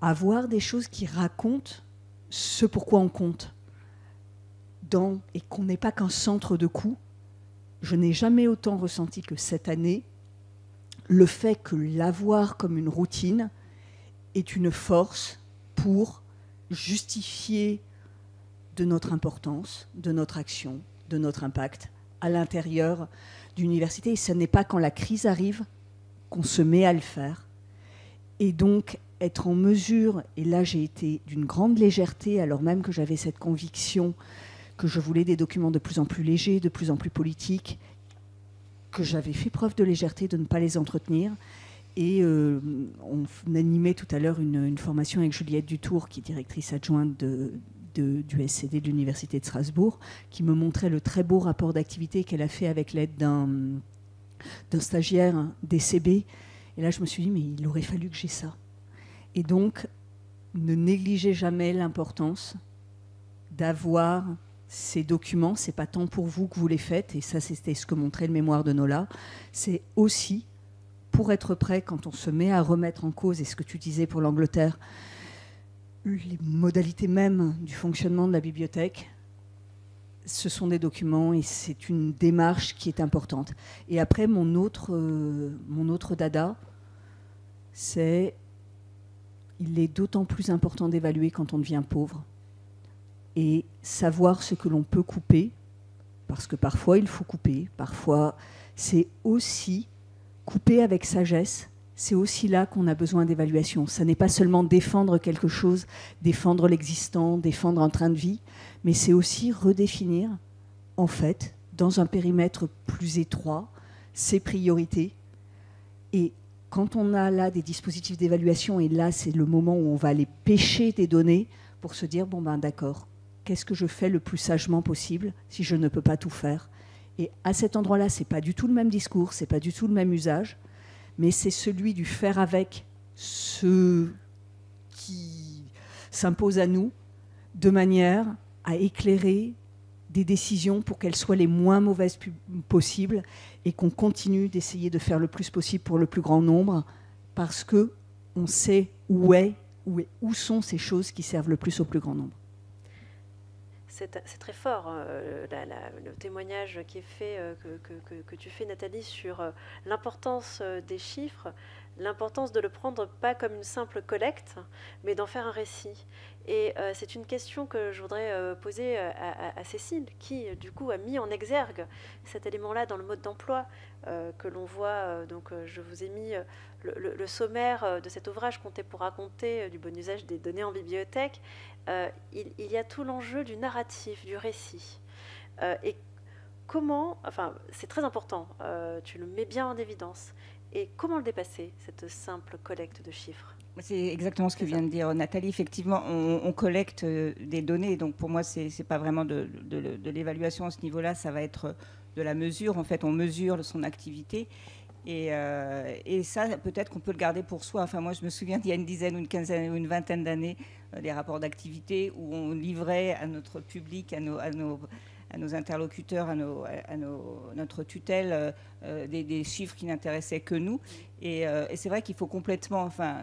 avoir des choses qui racontent ce pourquoi on compte, et qu'on n'est pas qu'un centre de coûts, je n'ai jamais autant ressenti que cette année le fait que l'avoir comme une routine est une force pour justifier de notre importance, de notre action, de notre impact à l'intérieur d'université. Et ce n'est pas quand la crise arrive qu'on se met à le faire. Et donc, être en mesure, et là j'ai été d'une grande légèreté, alors même que j'avais cette conviction que je voulais des documents de plus en plus légers, de plus en plus politiques, que j'avais fait preuve de légèreté de ne pas les entretenir. Et on animait tout à l'heure une formation avec Juliette Dutour, qui est directrice adjointe du SCD de l'Université de Strasbourg, qui me montrait le très beau rapport d'activité qu'elle a fait avec l'aide d'un stagiaire DCB. Et là, je me suis dit, mais il aurait fallu que j'ai ça. Et donc, ne négligez jamais l'importance d'avoir ces documents. Ce n'est pas tant pour vous que vous les faites, et ça, c'était ce que montrait le mémoire de Nola. C'est aussi pour être prêt quand on se met à remettre en cause, et ce que tu disais pour l'Angleterre, les modalités mêmes du fonctionnement de la bibliothèque, ce sont des documents et c'est une démarche qui est importante. Et après, mon autre dada, c'est il est d'autant plus important d'évaluer quand on devient pauvre et savoir ce que l'on peut couper, parce que parfois il faut couper, parfois c'est aussi couper avec sagesse. C'est aussi là qu'on a besoin d'évaluation. Ça n'est pas seulement défendre quelque chose, défendre l'existant, défendre un train de vie, mais c'est aussi redéfinir, en fait, dans un périmètre plus étroit, ses priorités. Et quand on a là des dispositifs d'évaluation, et là c'est le moment où on va aller pêcher des données pour se dire, bon ben d'accord, qu'est-ce que je fais le plus sagement possible si je ne peux pas tout faire? Et à cet endroit-là, ce n'est pas du tout le même discours, ce n'est pas du tout le même usage, mais c'est celui du faire avec ce qui s'impose à nous, de manière à éclairer des décisions pour qu'elles soient les moins mauvaises possibles et qu'on continue d'essayer de faire le plus possible pour le plus grand nombre, parce qu'on sait où sont ces choses qui servent le plus au plus grand nombre. C'est très fort, le témoignage qui est fait, que tu fais, Nathalie, sur l'importance des chiffres, l'importance de le prendre pas comme une simple collecte, mais d'en faire un récit. Et c'est une question que je voudrais poser à Cécile, qui, du coup, a mis en exergue cet élément-là dans le mode d'emploi que l'on voit. Donc, je vous ai mis le sommaire de cet ouvrage Compter pour raconter, du bon usage des données en bibliothèque. Il y a tout l'enjeu du narratif, du récit. Et comment, enfin, c'est très important, tu le mets bien en évidence. Et comment le dépasser, cette simple collecte de chiffres? C'est exactement ce que vient de dire Nathalie. Effectivement, on collecte des données. Donc, pour moi, ce n'est pas vraiment de l'évaluation à ce niveau-là. Ça va être de la mesure. En fait, on mesure son activité. Et ça, peut-être qu'on peut le garder pour soi. Enfin, moi, je me souviens d'il y a une dizaine, une quinzaine ou une vingtaine d'années, des rapports d'activité où on livrait à notre public, à nos interlocuteurs, à notre tutelle, des chiffres qui n'intéressaient que nous. Et c'est vrai qu'il faut complètement, enfin,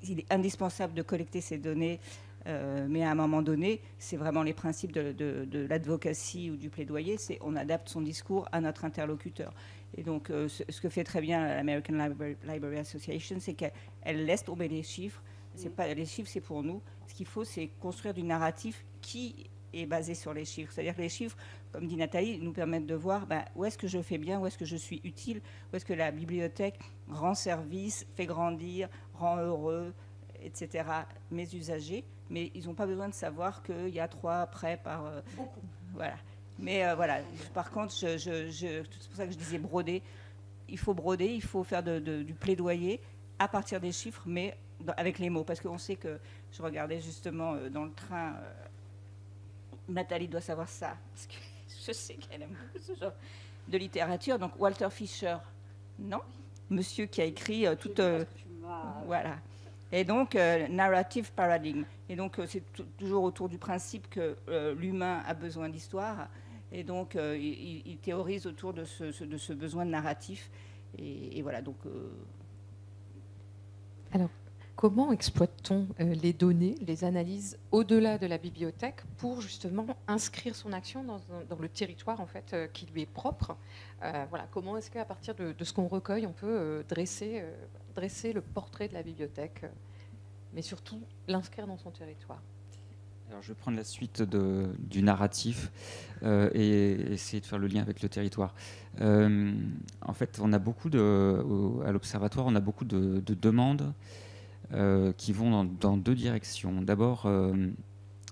il est indispensable de collecter ces données, mais à un moment donné, c'est vraiment les principes de l'advocacy ou du plaidoyer, c'est on adapte son discours à notre interlocuteur. Et donc, ce que fait très bien l'American Library Association, c'est qu'elle laisse tomber les chiffres. Les chiffres, c'est pour nous. Ce qu'il faut, c'est construire du narratif qui est basé sur les chiffres. C'est-à-dire que les chiffres, comme dit Nathalie, nous permettent de voir où est-ce que je fais bien, où est-ce que je suis utile, où est-ce que la bibliothèque rend service, fait grandir, rend heureux, etc. mes usagers. Mais ils n'ont pas besoin de savoir qu'il y a 3 prêts par... voilà. Mais voilà, par contre, c'est pour ça que je disais broder. Il faut broder, il faut faire du plaidoyer à partir des chiffres, mais avec les mots. Parce qu'on sait que, je regardais justement dans le train, Nathalie doit savoir ça, parce que je sais qu'elle aime beaucoup ce genre de littérature. Donc Walter Fisher, non? Monsieur qui a écrit voilà. Et donc, narrative paradigm. Et donc, c'est toujours autour du principe que l'humain a besoin d'histoire. Et donc, il théorise autour de ce besoin de narratif. Et voilà, donc... Alors, Comment exploite-t-on les données, les analyses au-delà de la bibliothèque pour justement inscrire son action dans le territoire en fait, qui lui est propre? Voilà, comment est-ce qu'à partir de ce qu'on recueille, on peut dresser le portrait de la bibliothèque, mais surtout l'inscrire dans son territoire? Alors, je vais prendre la suite du narratif et essayer de faire le lien avec le territoire. En fait, on a beaucoup à l'Observatoire, on a beaucoup de demandes qui vont dans deux directions. D'abord,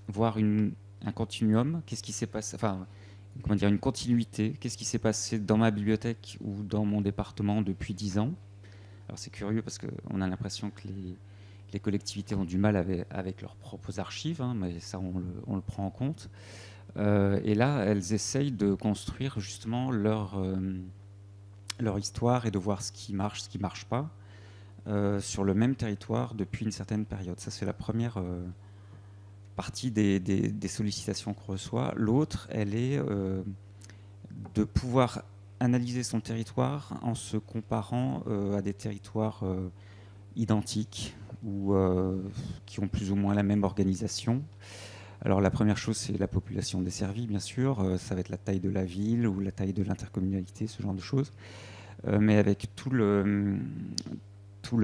voir un continuum, qu'est-ce qui s'est passé, enfin, comment dire, une continuité, qu'est-ce qui s'est passé dans ma bibliothèque ou dans mon département depuis 10 ans. Alors c'est curieux parce qu'on a l'impression que les collectivités ont du mal avec leurs propres archives, hein, mais ça on le prend en compte. Et là, elles essayent de construire justement leur histoire et de voir ce qui marche pas sur le même territoire depuis une certaine période. Ça, c'est la première partie des sollicitations qu'on reçoit. L'autre, elle est de pouvoir analyser son territoire en se comparant à des territoires identiques ou qui ont plus ou moins la même organisation. Alors la première chose, c'est la population desservie, bien sûr. Ça va être la taille de la ville ou la taille de l'intercommunalité, ce genre de choses. Mais avec tout le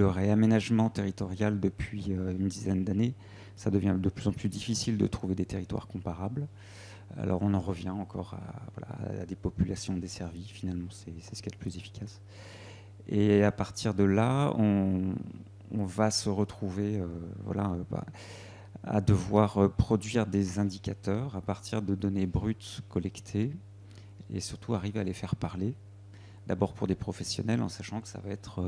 réaménagement territorial depuis une dizaine d'années, ça devient de plus en plus difficile de trouver des territoires comparables. Alors on en revient encore à des populations desservies, finalement, c'est ce qui est le plus efficace. Et à partir de là, on va se retrouver à devoir produire des indicateurs à partir de données brutes collectées et surtout arriver à les faire parler. D'abord pour des professionnels, en sachant que ça va être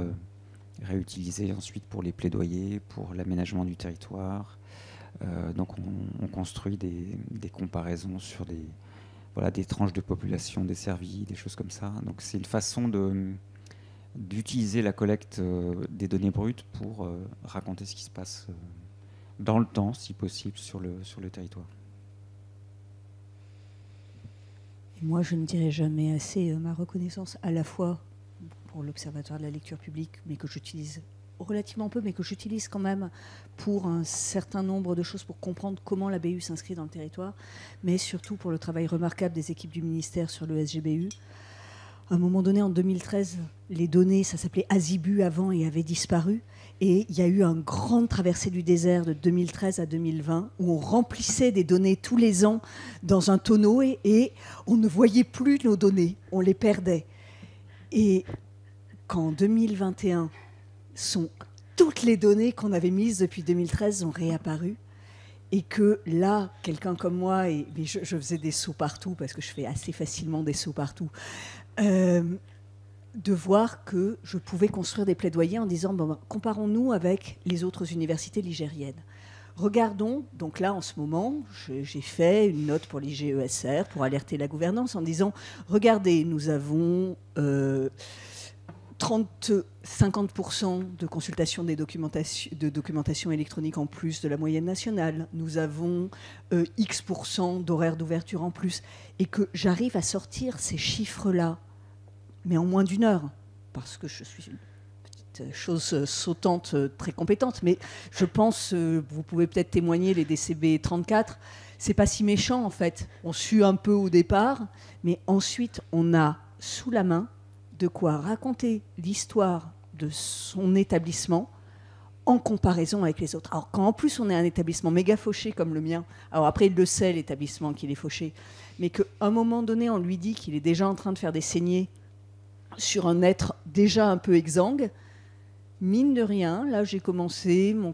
réutilisé ensuite pour les plaidoyers, pour l'aménagement du territoire. Donc on construit des comparaisons sur des tranches de population desservies, des choses comme ça. Donc c'est une façon d'utiliser la collecte des données brutes pour raconter ce qui se passe dans le temps, si possible, sur le territoire. Et moi, je ne dirai jamais assez ma reconnaissance à la fois pour l'Observatoire de la lecture publique, mais que j'utilise relativement peu, mais que j'utilise quand même pour un certain nombre de choses, pour comprendre comment la BU s'inscrit dans le territoire, mais surtout pour le travail remarquable des équipes du ministère sur le SGBU. À un moment donné, en 2013, les données, ça s'appelait Azibu avant, et avaient disparu. Et il y a eu une grande traversée du désert de 2013 à 2020 où on remplissait des données tous les ans dans un tonneau et on ne voyait plus nos données, on les perdait. Et qu'en 2021, toutes les données qu'on avait mises depuis 2013 ont réapparu. Et que là, quelqu'un comme moi, mais je faisais des sauts partout, parce que je fais assez facilement des sauts partout, de voir que je pouvais construire des plaidoyers en disant comparons-nous avec les autres universités ligériennes. Regardons, donc là en ce moment, j'ai fait une note pour l'IGESR pour alerter la gouvernance en disant regardez, nous avons 50% de consultation de documentation électronique en plus de la moyenne nationale. Nous avons X% d'horaires d'ouverture en plus. Et que j'arrive à sortir ces chiffres-là, mais en moins d'une heure, parce que je suis une petite chose sautante très compétente. Mais je pense, vous pouvez peut-être témoigner, les DCB 34, c'est pas si méchant en fait. On sue un peu au départ, mais ensuite on a sous la main de quoi raconter l'histoire de son établissement en comparaison avec les autres. Alors quand en plus on est un établissement méga fauché comme le mien, alors après il le sait l'établissement qu'il est fauché, mais qu'à un moment donné on lui dit qu'il est déjà en train de faire des saignées sur un être déjà un peu exsangue, mine de rien, là j'ai commencé le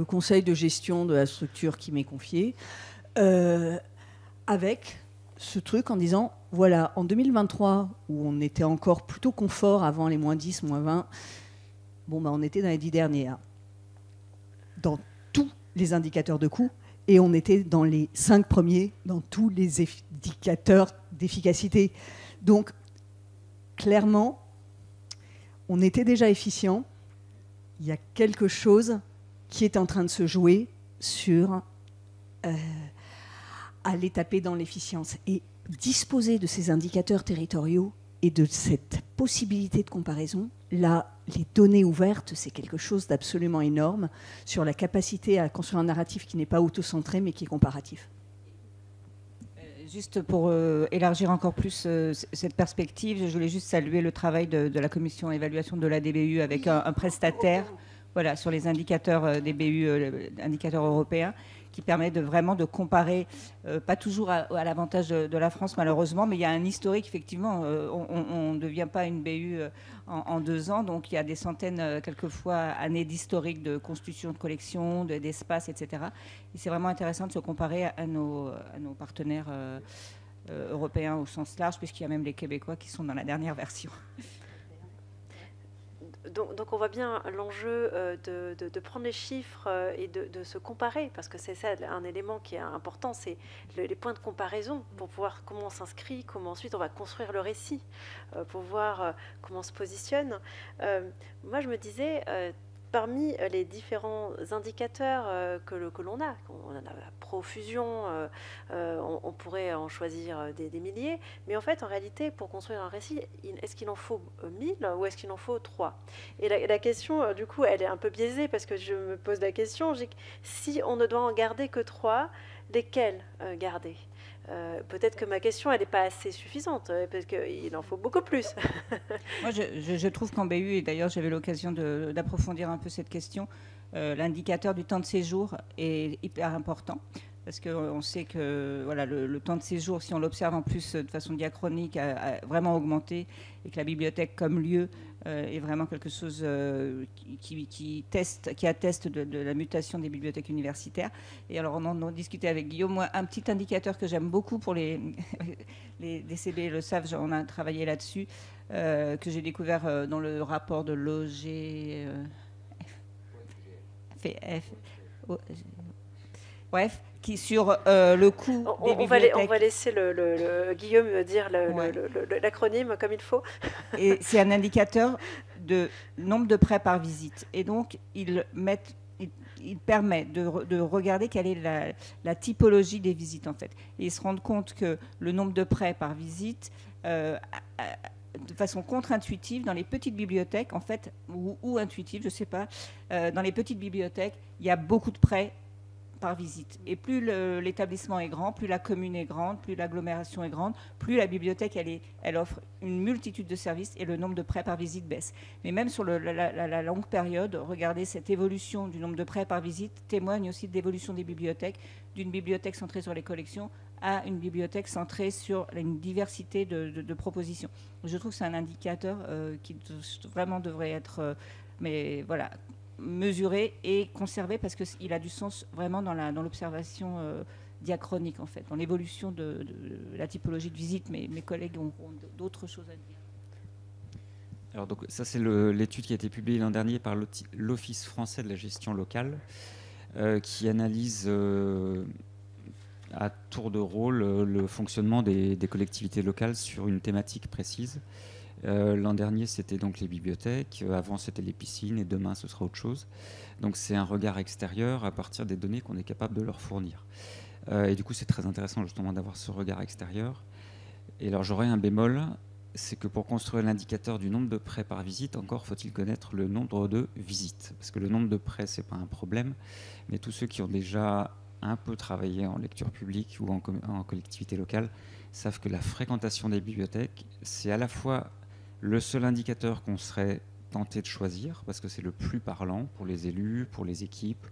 conseil de gestion de la structure qui m'est confiée, avec ce truc en disant, voilà, en 2023, où on était encore plutôt confort avant les moins 10, moins 20, on était dans les 10 derniers, hein, dans tous les indicateurs de coût, et on était dans les 5 premiers dans tous les indicateurs d'efficacité. Donc, clairement, on était déjà efficient. Il y a quelque chose qui est en train de se jouer sur aller taper dans l'efficience. Et disposer de ces indicateurs territoriaux, et de cette possibilité de comparaison, là, les données ouvertes, c'est quelque chose d'absolument énorme sur la capacité à construire un narratif qui n'est pas autocentré, mais qui est comparatif. Juste pour élargir encore plus cette perspective, je voulais juste saluer le travail de la commission d'évaluation de la DBU avec un prestataire, voilà, sur les indicateurs des BU, indicateurs européens, qui permet vraiment de comparer, pas toujours à l'avantage de la France malheureusement, mais il y a un historique effectivement. On ne devient pas une BU en 2 ans, donc il y a des centaines, quelquefois, années d'historique de constitution de collections, d'espaces, etc. Et c'est vraiment intéressant de se comparer à nos partenaires européens au sens large, puisqu'il y a même les Québécois qui sont dans la dernière version. Donc on voit bien l'enjeu de prendre les chiffres et de se comparer, parce que c'est ça un élément qui est important, c'est les points de comparaison pour voir comment on s'inscrit, comment ensuite on va construire le récit, pour voir comment on se positionne. Moi je me disais, parmi les différents indicateurs que l'on a, on a la profusion, on pourrait en choisir des milliers, mais en fait, en réalité, pour construire un récit, est-ce qu'il en faut 1000 ou est-ce qu'il en faut 3 ? Et la question, du coup, elle est un peu biaisée parce que je me pose la question, si on ne doit en garder que 3, lesquels garder ? Peut-être que ma question, elle n'est pas assez suffisante, parce qu'il en faut beaucoup plus. Moi, je trouve qu'en BU, et d'ailleurs j'avais l'occasion d'approfondir un peu cette question, l'indicateur du temps de séjour est hyper important. Parce qu'on sait que voilà, le temps de séjour, si on l'observe en plus de façon diachronique, a vraiment augmenté, et que la bibliothèque comme lieu est vraiment quelque chose qui atteste de la mutation des bibliothèques universitaires. Et alors on en a discuté avec Guillaume. Moi, un petit indicateur que j'aime beaucoup pour les DCB le savent, on a travaillé là-dessus, que j'ai découvert dans le rapport de l'OG... Bref, qui sur le coût des bibliothèques... On va laisser Guillaume dire l'acronyme comme il faut. Et c'est un indicateur de nombre de prêts par visite. Et donc, il permet de regarder quelle est la typologie des visites, en fait. Et ils se rendent compte que le nombre de prêts par visite... de façon contre-intuitive, dans les petites bibliothèques, en fait, ou intuitive, je ne sais pas, dans les petites bibliothèques, il y a beaucoup de prêts par visite. Et plus l'établissement est grand, plus la commune est grande, plus l'agglomération est grande, plus la bibliothèque, elle offre une multitude de services et le nombre de prêts par visite baisse. Mais même sur la longue période, regardez, cette évolution du nombre de prêts par visite témoigne aussi de l'évolution des bibliothèques, d'une bibliothèque centrée sur les collections à une bibliothèque centrée sur une diversité de propositions. Je trouve que c'est un indicateur qui vraiment devrait être mais voilà, mesuré et conservé, parce qu'il a du sens vraiment dans l'observation diachronique, en fait, dans l'évolution de la typologie de visite. Mais mes collègues ont d'autres choses à dire. Alors donc, ça, c'est l'étude qui a été publiée l'an dernier par l'Office français de la gestion locale, qui analyse à tour de rôle le fonctionnement des collectivités locales sur une thématique précise. L'an dernier, c'était donc les bibliothèques, avant c'était les piscines, et demain ce sera autre chose. Donc c'est un regard extérieur à partir des données qu'on est capable de leur fournir. Et du coup, c'est très intéressant justement d'avoir ce regard extérieur. Et alors j'aurais un bémol, c'est que pour construire l'indicateur du nombre de prêts par visite, encore faut-il connaître le nombre de visites. Parce que le nombre de prêts, c'est pas un problème, mais tous ceux qui ont déjà un peu travaillé en lecture publique ou en collectivité locale savent que la fréquentation des bibliothèques, c'est à la fois le seul indicateur qu'on serait tenté de choisir, parce que c'est le plus parlant pour les élus, pour les équipes.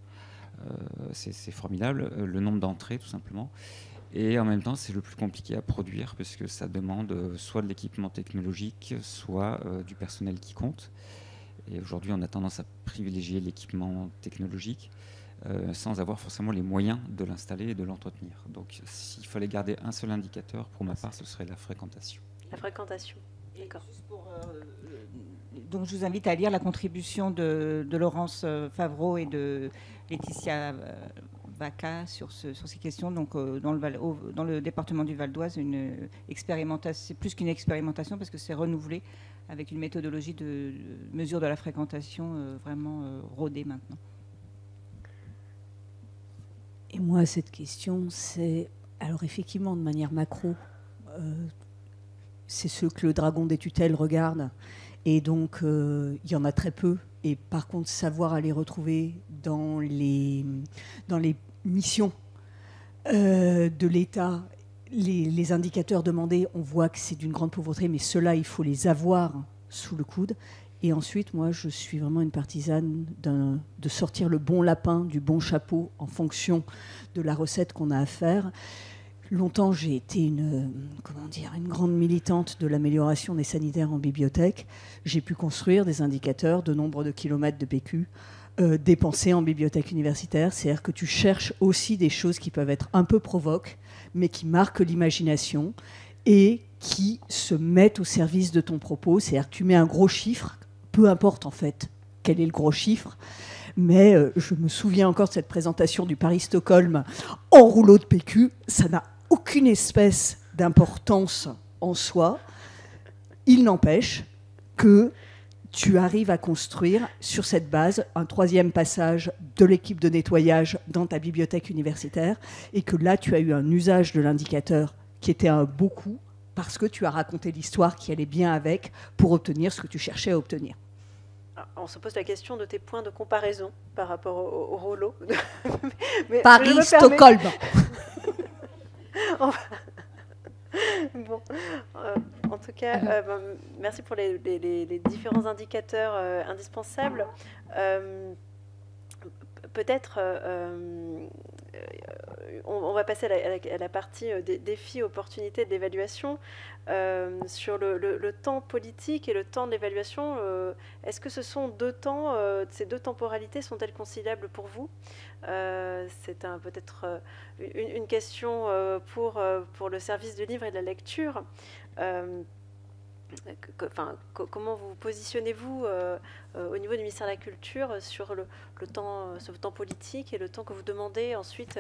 C'est formidable, le nombre d'entrées tout simplement. Et en même temps, c'est le plus compliqué à produire, puisque ça demande soit de l'équipement technologique, soit du personnel qui compte. Et aujourd'hui, on a tendance à privilégier l'équipement technologique sans avoir forcément les moyens de l'installer et de l'entretenir. Donc s'il fallait garder un seul indicateur, pour ma part, ce serait la fréquentation. La fréquentation. D'accord. Donc je vous invite à lire la contribution de Laurence Favreau et de Laetitia Vaca sur ces questions. Donc dans le département du Val d'Oise, une expérimentation, c'est plus qu'une expérimentation parce que c'est renouvelé avec une méthodologie de mesure de la fréquentation vraiment rodée maintenant. Et moi, cette question, c'est alors effectivement de manière macro. c'est ceux que le dragon des tutelles regarde. Et donc, il y en a très peu. Et par contre, savoir aller retrouver dans les missions de l'État les indicateurs demandés, on voit que c'est d'une grande pauvreté, mais ceux-là, il faut les avoir sous le coude. Et ensuite, moi, je suis vraiment une partisane de sortir le bon lapin du bon chapeau en fonction de la recette qu'on a à faire. Longtemps, j'ai été une grande militante de l'amélioration des sanitaires en bibliothèque. J'ai pu construire des indicateurs de nombre de kilomètres de PQ dépensés en bibliothèque universitaire. C'est-à-dire que tu cherches aussi des choses qui peuvent être un peu provoques, mais qui marquent l'imagination et qui se mettent au service de ton propos. C'est-à-dire que tu mets un gros chiffre, peu importe en fait quel est le gros chiffre, mais je me souviens encore de cette présentation du Paris-Stockholm en rouleau de PQ. Ça n'a aucune espèce d'importance en soi. Il n'empêche que tu arrives à construire sur cette base un troisième passage de l'équipe de nettoyage dans ta bibliothèque universitaire et que là, tu as eu un usage de l'indicateur qui était un beau coup parce que tu as raconté l'histoire qui allait bien avec pour obtenir ce que tu cherchais à obtenir. On se pose la question de tes points de comparaison par rapport au rouleau. Paris-Stockholm. Bon, en tout cas, merci pour les différents indicateurs indispensables. Peut-être, on va passer à la partie des défis, opportunités de l'évaluation. Sur le temps politique et le temps de l'évaluation, est-ce que ce sont deux temps, ces deux temporalités sont-elles conciliables pour vous? C'est peut-être une question pour le service du livre et de la lecture. Comment vous positionnez-vous au niveau du ministère de la Culture sur le temps politique et le temps que vous demandez ensuite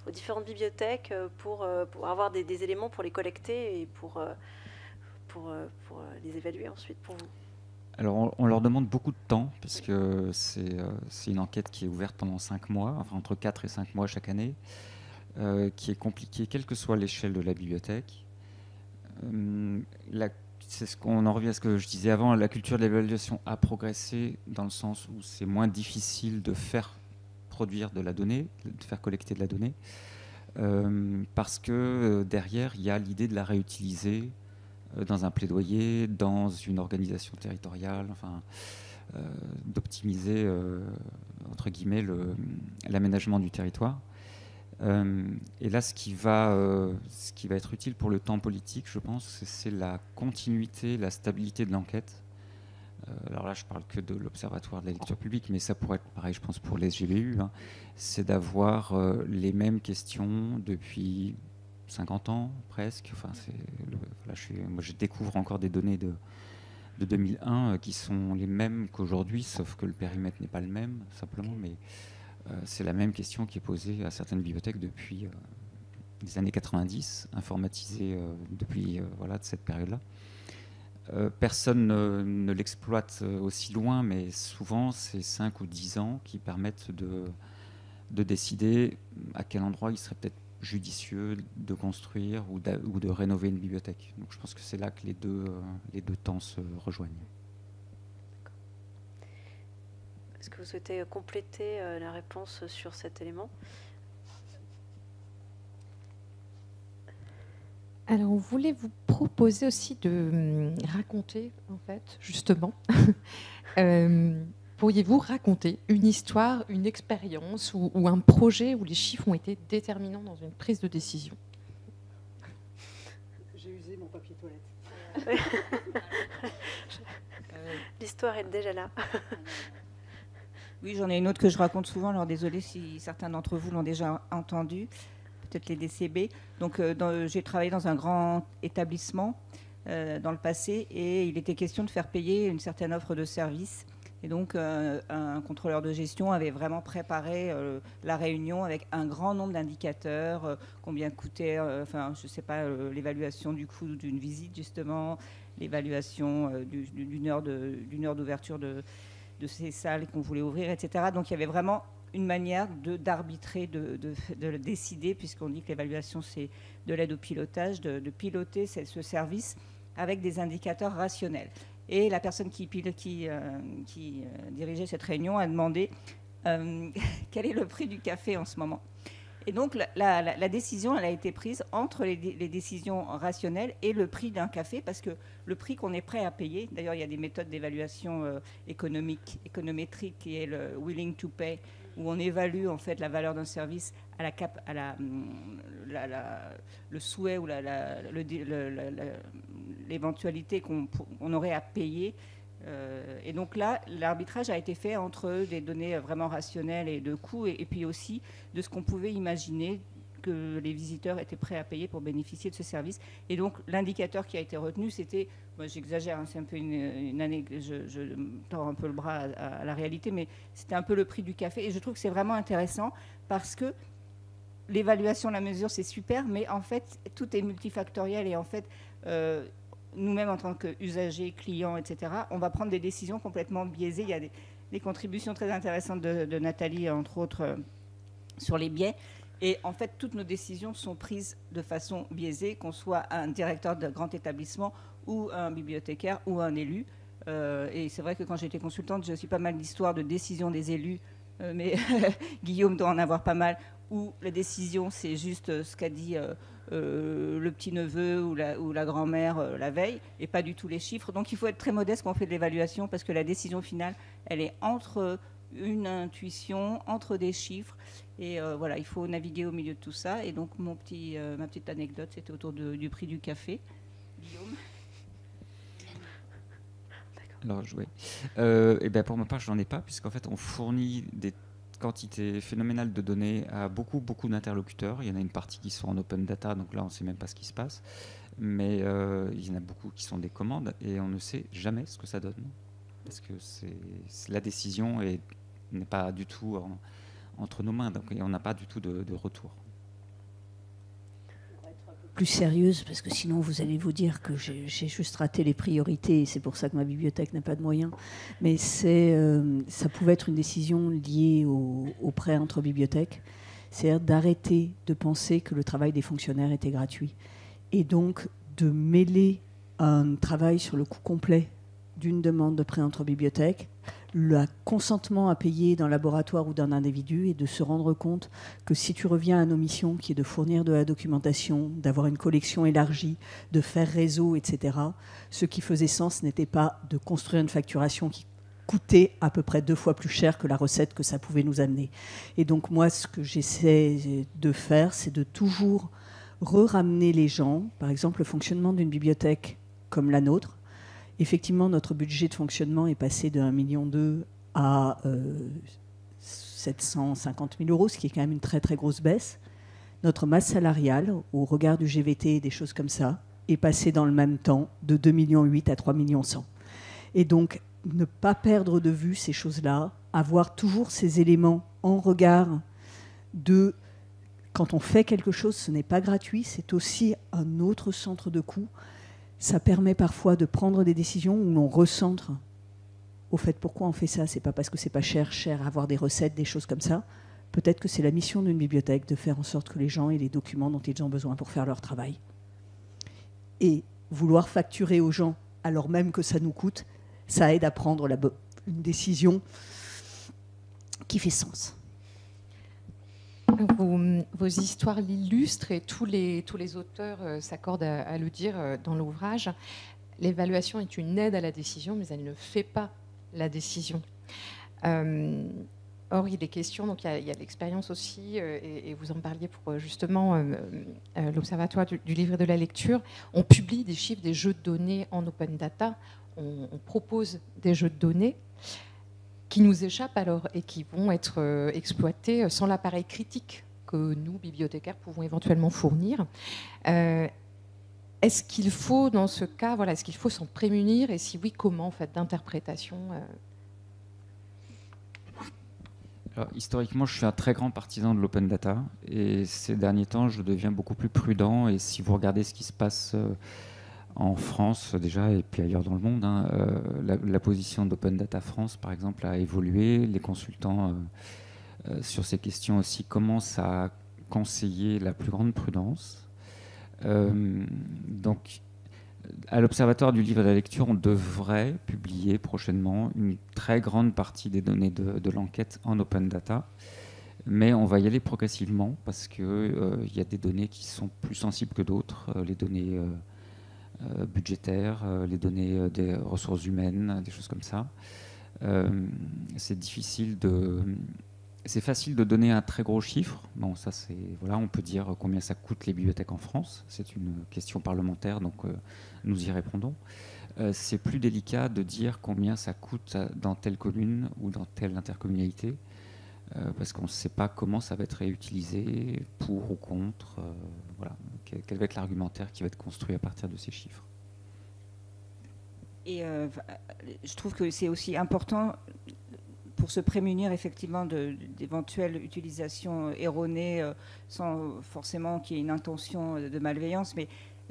aux différentes bibliothèques pour avoir des éléments pour les collecter et pour les évaluer ensuite pour vous? Alors, on leur demande beaucoup de temps, parce que c'est une enquête qui est ouverte pendant 5 mois, enfin entre 4 et 5 mois chaque année, qui est compliquée, quelle que soit l'échelle de la bibliothèque. C'est on en revient à ce que je disais avant, la culture de l'évaluation a progressé dans le sens où c'est moins difficile de faire produire de la donnée, de faire collecter de la donnée, parce que derrière, il y a l'idée de la réutiliser dans un plaidoyer, dans une organisation territoriale, enfin, d'optimiser, entre guillemets, l'aménagement du territoire. Et là, ce qui va être utile pour le temps politique, je pense, c'est la continuité, la stabilité de l'enquête. Alors là, je parle que de l'Observatoire de la lecture publique, mais ça pourrait être pareil, je pense, pour les SGBU. Hein. C'est d'avoir les mêmes questions depuis 50 ans, presque. Enfin, moi, je découvre encore des données de 2001 qui sont les mêmes qu'aujourd'hui, sauf que le périmètre n'est pas le même, simplement, mais c'est la même question qui est posée à certaines bibliothèques depuis les années 90, informatisées depuis de cette période-là. Personne ne l'exploite aussi loin, mais souvent c'est 5 ou 10 ans qui permettent de décider à quel endroit il serait peut-être judicieux de construire ou de rénover une bibliothèque. Donc je pense que c'est là que les deux temps se rejoignent. Est-ce que vous souhaitez compléter la réponse sur cet élément? Alors, on voulait vous proposer aussi de raconter, en fait, justement. Pourriez-vous raconter une histoire, une expérience ou un projet où les chiffres ont été déterminants dans une prise de décision? J'ai usé mon papier toilette. L'histoire est déjà là. Oui, j'en ai une autre que je raconte souvent. Alors désolé si certains d'entre vous l'ont déjà entendue, peut-être les DCB. Donc j'ai travaillé dans un grand établissement dans le passé et il était question de faire payer une certaine offre de service. Et donc un contrôleur de gestion avait vraiment préparé la réunion avec un grand nombre d'indicateurs, combien coûtait, je ne sais pas, l'évaluation du coût d'une visite justement, l'évaluation d'une heure d'ouverture de ces salles qu'on voulait ouvrir, etc. Donc il y avait vraiment une manière d'arbitrer, de décider, puisqu'on dit que l'évaluation c'est de l'aide au pilotage, de piloter ce service avec des indicateurs rationnels. Et la personne qui dirigeait cette réunion a demandé quel est le prix du café en ce moment. Et donc la décision, elle a été prise entre les décisions rationnelles et le prix d'un café, parce que le prix qu'on est prêt à payer, d'ailleurs il y a des méthodes d'évaluation économétrique qui est le willing to pay, où on évalue en fait la valeur d'un service à le souhait ou l'éventualité qu'on aurait à payer. Et donc là, l'arbitrage a été fait entre des données vraiment rationnelles et de coûts, et puis aussi de ce qu'on pouvait imaginer que les visiteurs étaient prêts à payer pour bénéficier de ce service. Et donc l'indicateur qui a été retenu, c'était, moi j'exagère, hein, c'est un peu une année, je tords un peu le bras à la réalité, mais c'était un peu le prix du café. Et je trouve que c'est vraiment intéressant parce que l'évaluation, la mesure, c'est super, mais en fait, tout est multifactoriel et en fait, nous-mêmes en tant qu'usagers, clients, etc., on va prendre des décisions complètement biaisées. Il y a des contributions très intéressantes de Nathalie, entre autres, sur les biais. Et en fait, toutes nos décisions sont prises de façon biaisée, qu'on soit un directeur de grand établissement ou un bibliothécaire ou un élu. Et c'est vrai que quand j'étais consultante, j'ai aussi pas mal d'histoires de décisions des élus, mais Guillaume doit en avoir pas mal, où la décision, c'est juste ce qu'a dit le petit-neveu ou la grand-mère la veille, et pas du tout les chiffres. Donc il faut être très modeste quand on fait de l'évaluation, parce que la décision finale, elle est entre une intuition, entre des chiffres, et voilà, il faut naviguer au milieu de tout ça. Et donc ma petite anecdote, c'était autour du prix du café. Guillaume. Alors, oui. Et ben pour ma part, je n'en ai pas, puisqu'en fait, on fournit des quantités phénoménales de données à beaucoup d'interlocuteurs. Il y en a une partie qui sont en open data, donc là, on ne sait même pas ce qui se passe. Mais il y en a beaucoup qui sont des commandes, et on ne sait jamais ce que ça donne. Parce que la décision n'est pas du tout entre nos mains, donc on n'a pas du tout de retour. Plus sérieuse, parce que sinon vous allez vous dire que j'ai juste raté les priorités et c'est pour ça que ma bibliothèque n'a pas de moyens. Mais ça pouvait être une décision liée au prêt entre bibliothèques, c'est-à-dire d'arrêter de penser que le travail des fonctionnaires était gratuit et donc de mêler un travail sur le coût complet d'une demande de prêt entre bibliothèques, le consentement à payer d'un laboratoire ou d'un individu, et de se rendre compte que si tu reviens à nos missions, qui est de fournir de la documentation, d'avoir une collection élargie, de faire réseau, etc., ce qui faisait sens n'était pas de construire une facturation qui coûtait à peu près 2 fois plus cher que la recette que ça pouvait nous amener. Et donc moi, ce que j'essaie de faire, c'est de toujours ramener les gens, par exemple le fonctionnement d'une bibliothèque comme la nôtre. Effectivement, notre budget de fonctionnement est passé de 1,2 million à 750 000 euros, ce qui est quand même une très très grosse baisse. Notre masse salariale, au regard du GVT et des choses comme ça, est passée dans le même temps de 2,8 millions à 3,1 millions. Et donc, ne pas perdre de vue ces choses-là, avoir toujours ces éléments en regard de... Quand on fait quelque chose, ce n'est pas gratuit, c'est aussi un autre centre de coût. Ça permet parfois de prendre des décisions où l'on recentre au fait pourquoi on fait ça. C'est pas parce que c'est pas cher à avoir des recettes, des choses comme ça. Peut-être que c'est la mission d'une bibliothèque de faire en sorte que les gens aient les documents dont ils ont besoin pour faire leur travail. Et vouloir facturer aux gens alors même que ça nous coûte, ça aide à prendre une décision qui fait sens. Vos histoires l'illustrent et tous les auteurs s'accordent à le dire dans l'ouvrage. L'évaluation est une aide à la décision, mais elle ne fait pas la décision. Or, il est question, donc il y a l'expérience aussi, et vous en parliez pour justement l'Observatoire du livre et de la lecture. On publie des chiffres, des jeux de données en open data. On propose des jeux de données qui nous échappent alors et qui vont être exploités sans l'appareil critique que nous, bibliothécaires, pouvons éventuellement fournir. Est-ce qu'il faut, dans ce cas, est-ce qu'il faut s'en prémunir, et si oui, comment, en fait, d'interprétation Alors, historiquement, je suis un très grand partisan de l'open data, et ces derniers temps, je deviens beaucoup plus prudent. Et si vous regardez ce qui se passe en France déjà, et puis ailleurs dans le monde, la position d'Open Data France, par exemple, a évolué. Les consultants sur ces questions aussi commencent à conseiller la plus grande prudence. Donc, À l'Observatoire du livre et de la lecture, on devrait publier prochainement une très grande partie des données de l'enquête en open data. Mais on va y aller progressivement parce qu'il y a des données qui sont plus sensibles que d'autres, les données budgétaires, les données des ressources humaines, des choses comme ça. C'est difficile c'est facile de donner un très gros chiffre. Bon, ça c'est voilà, on peut dire combien ça coûte les bibliothèques en France. C'est une question parlementaire, donc nous y répondons. C'est plus délicat de dire combien ça coûte dans telle commune ou dans telle intercommunalité. Parce qu'on ne sait pas comment ça va être réutilisé, pour ou contre. Voilà. Quel va être l'argumentaire qui va être construit à partir de ces chiffres. Et je trouve que c'est aussi important pour se prémunir effectivement d'éventuelles utilisations erronées, sans forcément qu'il y ait une intention de malveillance, mais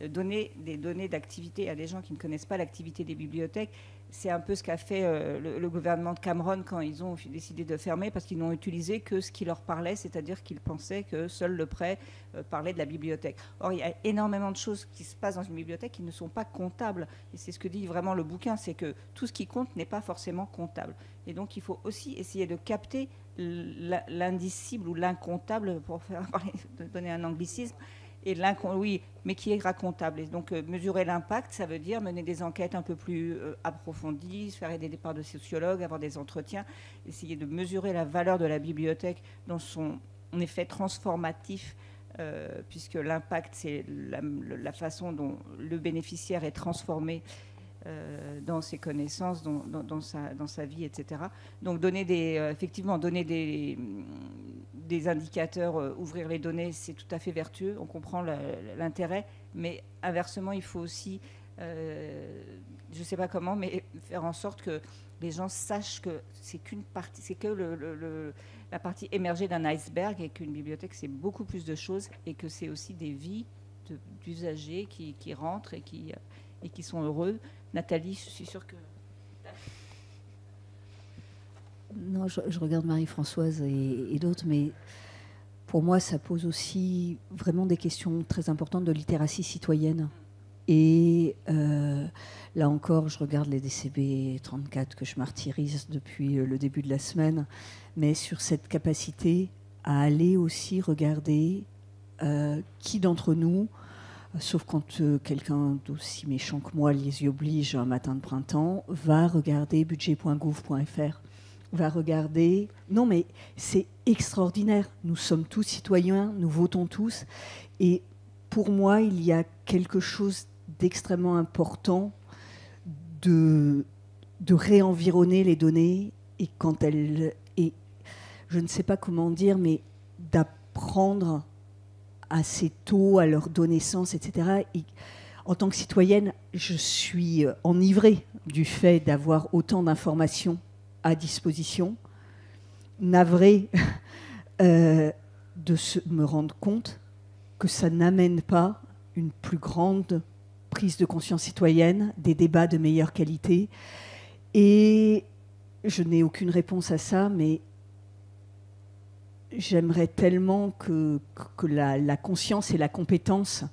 donner des données d'activité à des gens qui ne connaissent pas l'activité des bibliothèques. C'est un peu ce qu'a fait le gouvernement de Cameron quand ils ont décidé de fermer, parce qu'ils n'ont utilisé que ce qui leur parlait, c'est-à-dire qu'ils pensaient que seul le prêt parlait de la bibliothèque. Or, il y a énormément de choses qui se passent dans une bibliothèque qui ne sont pas comptables. Et c'est ce que dit vraiment le bouquin, c'est que tout ce qui compte n'est pas forcément comptable. Et donc, il faut aussi essayer de capter l'indicible ou l'incomptable, pour donner un anglicisme, et oui, mais qui est racontable. Et donc, mesurer l'impact, ça veut dire mener des enquêtes un peu plus approfondies, faire aider des parts de sociologues, avoir des entretiens, essayer de mesurer la valeur de la bibliothèque dans son effet transformatif, puisque l'impact, c'est la façon dont le bénéficiaire est transformé dans ses connaissances, dans sa vie, etc. Donc effectivement, donner des indicateurs, ouvrir les données, c'est tout à fait vertueux, on comprend l'intérêt, mais inversement, il faut aussi, je ne sais pas comment, mais faire en sorte que les gens sachent que c'est qu'une partie, c'est que la partie émergée d'un iceberg, et qu'une bibliothèque, c'est beaucoup plus de choses, et que c'est aussi des vies d'usagers qui rentrent et qui sont heureux. Nathalie, je suis sûre que... Non, je regarde Marie-Françoise et d'autres, mais pour moi, ça pose aussi vraiment des questions très importantes de littératie citoyenne. Et là encore, je regarde les DCB 34 que je martyrise depuis le début de la semaine, mais sur cette capacité à aller aussi regarder qui d'entre nous, sauf quand quelqu'un d'aussi méchant que moi, les yeux obligent un matin de printemps, va regarder budget.gouv.fr, va regarder... Non, mais c'est extraordinaire. Nous sommes tous citoyens, nous votons tous. Et pour moi, il y a quelque chose d'extrêmement important de réenvironner les données, et quand elles... Et je ne sais pas comment dire, mais d'apprendre assez tôt à leur donner sens, etc. Et en tant que citoyenne, je suis enivrée du fait d'avoir autant d'informations à disposition, navrée de me rendre compte que ça n'amène pas une plus grande prise de conscience citoyenne, des débats de meilleure qualité. Et je n'ai aucune réponse à ça, mais j'aimerais tellement que la conscience et la compétence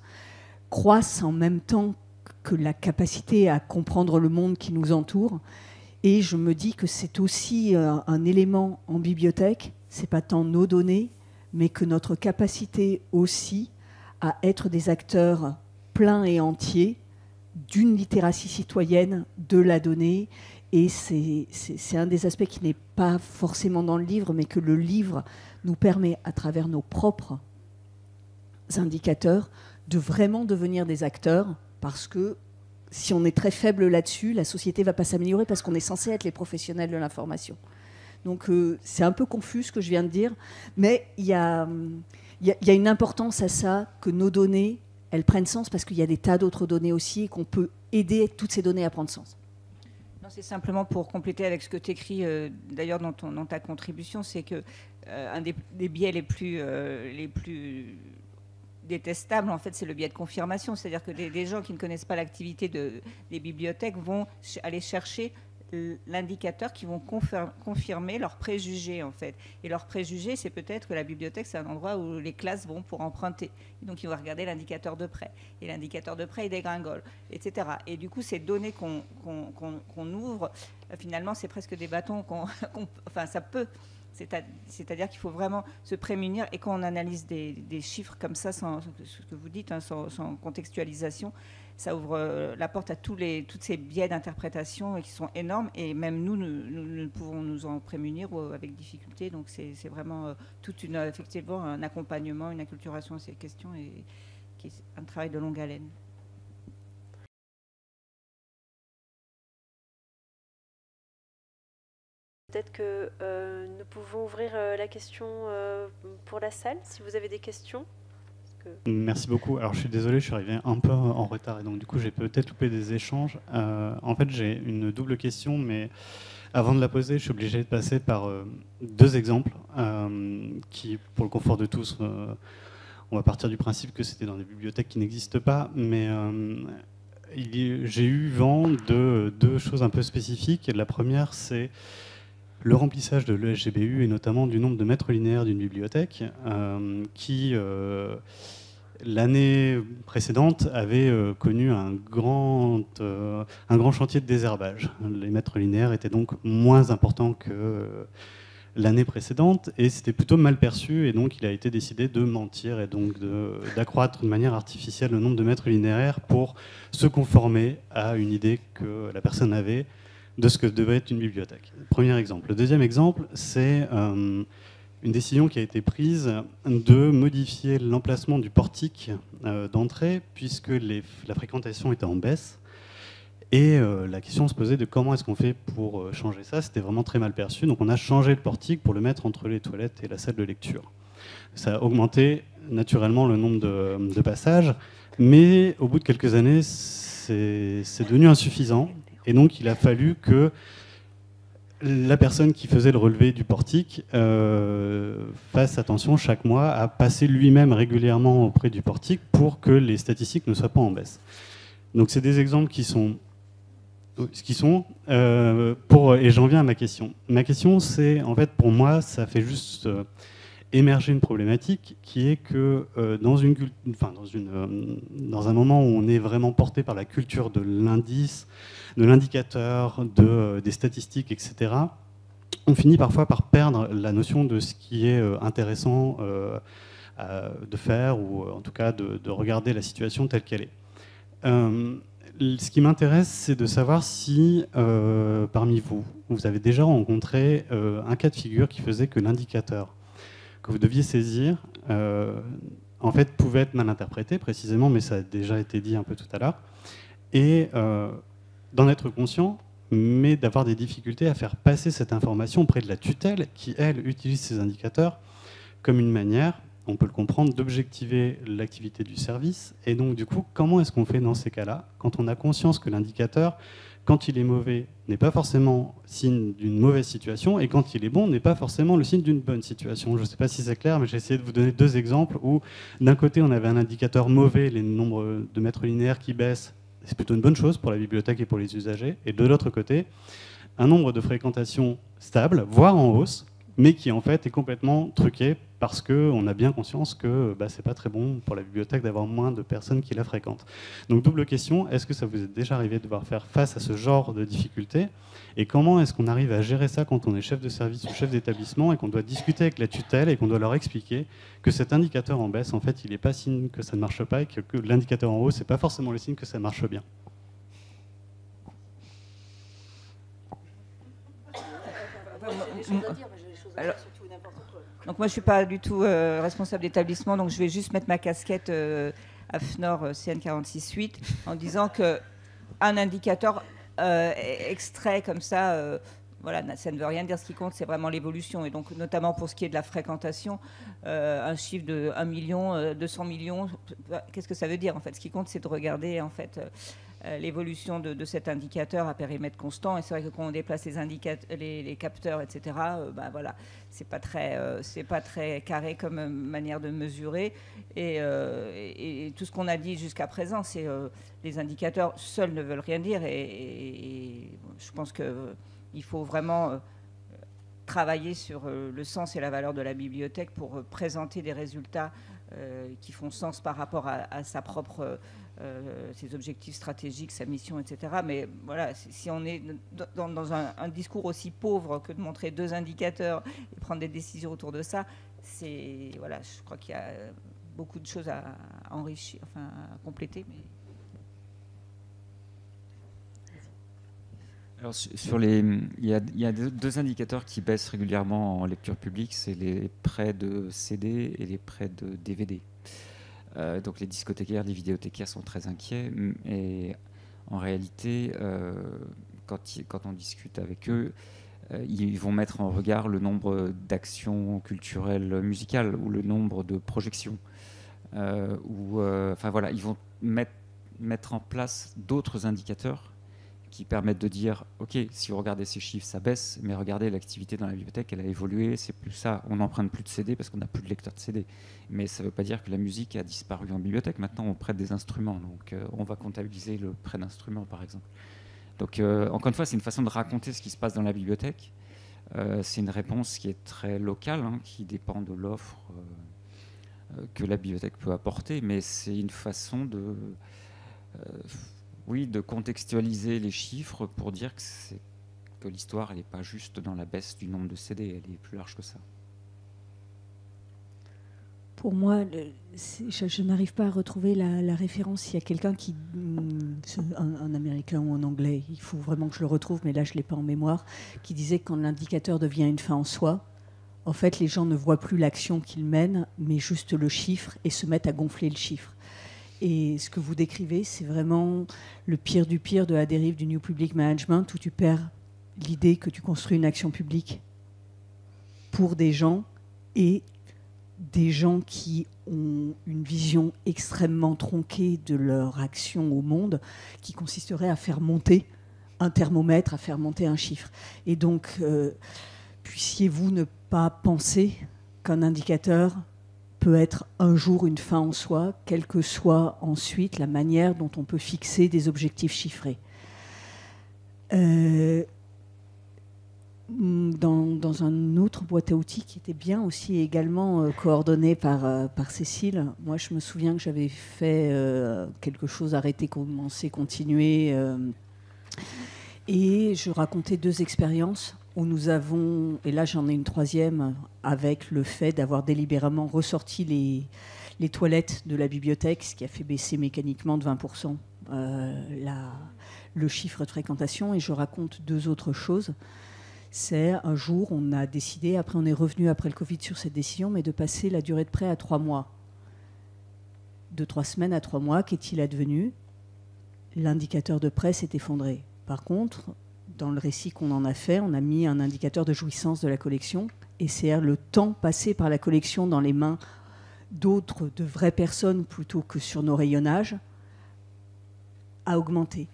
croissent en même temps que la capacité à comprendre le monde qui nous entoure. Et je me dis que c'est aussi un élément en bibliothèque, c'est pas tant nos données, mais que notre capacité aussi à être des acteurs pleins et entiers d'une littératie citoyenne de la donnée. Et c'est un des aspects qui n'est pas forcément dans le livre, mais que le livre nous permet, à travers nos propres indicateurs, de vraiment devenir des acteurs, parce que si on est très faible là-dessus, la société ne va pas s'améliorer, parce qu'on est censé être les professionnels de l'information. Donc c'est un peu confus ce que je viens de dire, mais il y a une importance à ça, que nos données, elles prennent sens, parce qu'il y a des tas d'autres données aussi, et qu'on peut aider toutes ces données à prendre sens. Non, c'est simplement pour compléter avec ce que tu écris, d'ailleurs dans ta contribution, c'est que un des biais les plus détestables, en fait, c'est le biais de confirmation. C'est-à-dire que des gens qui ne connaissent pas l'activité des bibliothèques vont aller chercher l'indicateur qui vont confirmer leurs préjugés, en fait. Et leurs préjugés, c'est peut-être que la bibliothèque, c'est un endroit où les classes vont pour emprunter. Et donc, ils vont regarder l'indicateur de près. Et l'indicateur de près, il dégringole, etc. Et du coup, ces données qu'on ouvre, finalement, c'est presque des bâtons enfin, ça peut... C'est-à-dire qu'il faut vraiment se prémunir, et quand on analyse des chiffres comme ça, sans ce que vous dites, hein, sans contextualisation, ça ouvre la porte à tous ces biais d'interprétation qui sont énormes, et même nous pouvons nous en prémunir avec difficulté. Donc c'est vraiment effectivement un accompagnement, une acculturation à ces questions, et qui est un travail de longue haleine. Peut-être que nous pouvons ouvrir la question pour la salle, si vous avez des questions. Merci beaucoup. Alors je suis désolé, je suis arrivé un peu en retard et donc du coup j'ai peut-être loupé des échanges. En fait j'ai une double question, mais avant de la poser, je suis obligé de passer par deux exemples qui, pour le confort de tous, on va partir du principe que c'était dans des bibliothèques qui n'existent pas, mais j'ai eu vent de deux choses un peu spécifiques. Et la première, c'est le remplissage de l'ESGBU et notamment du nombre de mètres linéaires d'une bibliothèque qui, l'année précédente, avait connu un grand chantier de désherbage. Les mètres linéaires étaient donc moins importants que l'année précédente et c'était plutôt mal perçu, et donc il a été décidé de mentir et donc d'accroître de manière artificielle le nombre de mètres linéaires pour se conformer à une idée que la personne avait de ce que devait être une bibliothèque. Premier exemple. Le deuxième exemple, c'est une décision qui a été prise de modifier l'emplacement du portique d'entrée, puisque la fréquentation était en baisse. Et la question se posait de comment est-ce qu'on fait pour changer ça. C'était vraiment très mal perçu. Donc on a changé le portique pour le mettre entre les toilettes et la salle de lecture. Ça a augmenté naturellement le nombre de passages, mais au bout de quelques années, c'est devenu insuffisant. Et donc, il a fallu que la personne qui faisait le relevé du portique fasse attention chaque mois à passer lui-même régulièrement auprès du portique pour que les statistiques ne soient pas en baisse. Donc, c'est des exemples et j'en viens à ma question. Ma question, c'est, en fait, pour moi, ça fait juste émerger une problématique qui est que dans un moment où on est vraiment porté par la culture de l'indice, de l'indicateur, des statistiques, etc., on finit parfois par perdre la notion de ce qui est intéressant de faire, ou en tout cas de regarder la situation telle qu'elle est. Ce qui m'intéresse, c'est de savoir si, parmi vous, vous avez déjà rencontré un cas de figure qui faisait que l'indicateur que vous deviez saisir, en fait, pouvait être mal interprété, précisément, mais ça a déjà été dit un peu tout à l'heure, et d'en être conscient, mais d'avoir des difficultés à faire passer cette information auprès de la tutelle, qui, elle, utilise ces indicateurs comme une manière, on peut le comprendre, d'objectiver l'activité du service. Et donc, du coup, comment est-ce qu'on fait dans ces cas-là, quand on a conscience que l'indicateur, quand il est mauvais, n'est pas forcément signe d'une mauvaise situation, et quand il est bon, n'est pas forcément le signe d'une bonne situation. Je ne sais pas si c'est clair, mais j'ai essayé de vous donner deux exemples où, d'un côté, on avait un indicateur mauvais, les nombres de mètres linéaires qui baissent, c'est plutôt une bonne chose pour la bibliothèque et pour les usagers, et de l'autre côté, un nombre de fréquentations stable, voire en hausse, mais qui en fait est complètement truqué parce qu'on a bien conscience que c'est pas très bon pour la bibliothèque d'avoir moins de personnes qui la fréquentent. Donc double question, est-ce que ça vous est déjà arrivé de devoir faire face à ce genre de difficultés, et comment est-ce qu'on arrive à gérer ça quand on est chef de service ou chef d'établissement et qu'on doit discuter avec la tutelle et qu'on doit leur expliquer que cet indicateur en baisse, en fait, il n'est pas signe que ça ne marche pas, et que l'indicateur en haut, c'est pas forcément le signe que ça marche bien. Alors, donc moi je suis pas du tout responsable d'établissement, donc je vais juste mettre ma casquette AFNOR CN468 en disant que un indicateur extrait comme ça, voilà, ça ne veut rien dire. Ce qui compte, c'est vraiment l'évolution, et donc notamment pour ce qui est de la fréquentation, un chiffre de 1 million, 200 millions, qu'est-ce que ça veut dire en fait? Ce qui compte, c'est de regarder en fait l'évolution de cet indicateur à périmètre constant. Et c'est vrai que quand on déplace les capteurs, etc., voilà, c'est pas très carré comme manière de mesurer. Et tout ce qu'on a dit jusqu'à présent, c'est les indicateurs seuls ne veulent rien dire. Et je pense qu'il faut vraiment travailler sur le sens et la valeur de la bibliothèque pour présenter des résultats qui font sens par rapport à sa propre, ses objectifs stratégiques, sa mission, etc. Mais voilà, si on est dans un discours aussi pauvre que de montrer 2 indicateurs et prendre des décisions autour de ça, voilà, je crois qu'il y a beaucoup de choses à enrichir, enfin à compléter. Mais... Alors, il y a 2 indicateurs qui baissent régulièrement en lecture publique, c'est les prêts de CD et les prêts de DVD. Donc les discothécaires, les vidéothécaires sont très inquiets, et en réalité, quand on discute avec eux, ils vont mettre en regard le nombre d'actions culturelles musicales ou le nombre de projections. Enfin voilà, ils vont mettre en place d'autres indicateurs qui permettent de dire, ok, si vous regardez ces chiffres, ça baisse, mais regardez, l'activité dans la bibliothèque, elle a évolué, c'est plus ça, on n'emprunte plus de CD parce qu'on n'a plus de lecteur de CD. Mais ça ne veut pas dire que la musique a disparu en bibliothèque. Maintenant, on prête des instruments, donc on va comptabiliser le prêt d'instruments, par exemple. Donc, encore une fois, c'est une façon de raconter ce qui se passe dans la bibliothèque. C'est une réponse qui est très locale, qui dépend de l'offre que la bibliothèque peut apporter, mais c'est une façon de contextualiser les chiffres pour dire que l'histoire, elle n'est pas juste dans la baisse du nombre de CD, elle est plus large que ça. Pour moi, je n'arrive pas à retrouver la référence. Il y a quelqu'un un Américain ou un Anglais, il faut vraiment que je le retrouve, mais là je ne l'ai pas en mémoire, qui disait que quand l'indicateur devient une fin en soi, en fait les gens ne voient plus l'action qu'ils mènent, mais juste le chiffre, et se mettent à gonfler le chiffre. Et ce que vous décrivez, c'est vraiment le pire du pire de la dérive du New Public Management, où tu perds l'idée que tu construis une action publique pour des gens, et des gens qui ont une vision extrêmement tronquée de leur action au monde, qui consisterait à faire monter un thermomètre, à faire monter un chiffre. Et donc, puissiez-vous ne pas penser qu'un indicateur peut être un jour une fin en soi, quelle que soit ensuite la manière dont on peut fixer des objectifs chiffrés. Dans un autre boîte à outils qui était bien aussi également coordonné par Cécile, moi je me souviens que j'avais fait quelque chose, arrêter, commencer, continuer, et je racontais 2 expériences où nous avons, et là j'en ai une 3e, avec le fait d'avoir délibérément ressorti les toilettes de la bibliothèque, ce qui a fait baisser mécaniquement de 20% le chiffre de fréquentation. Et je raconte 2 autres choses. C'est un jour, on a décidé, après on est revenu après le Covid sur cette décision, mais de passer la durée de prêt à 3 mois. De 3 semaines à 3 mois, qu'est-il advenu ? L'indicateur de prêt s'est effondré. Par contre, dans le récit qu'on en a fait, on a mis un indicateur de jouissance de la collection, et c'est le temps passé par la collection dans les mains d'autres, de vraies personnes, plutôt que sur nos rayonnages, a augmenté.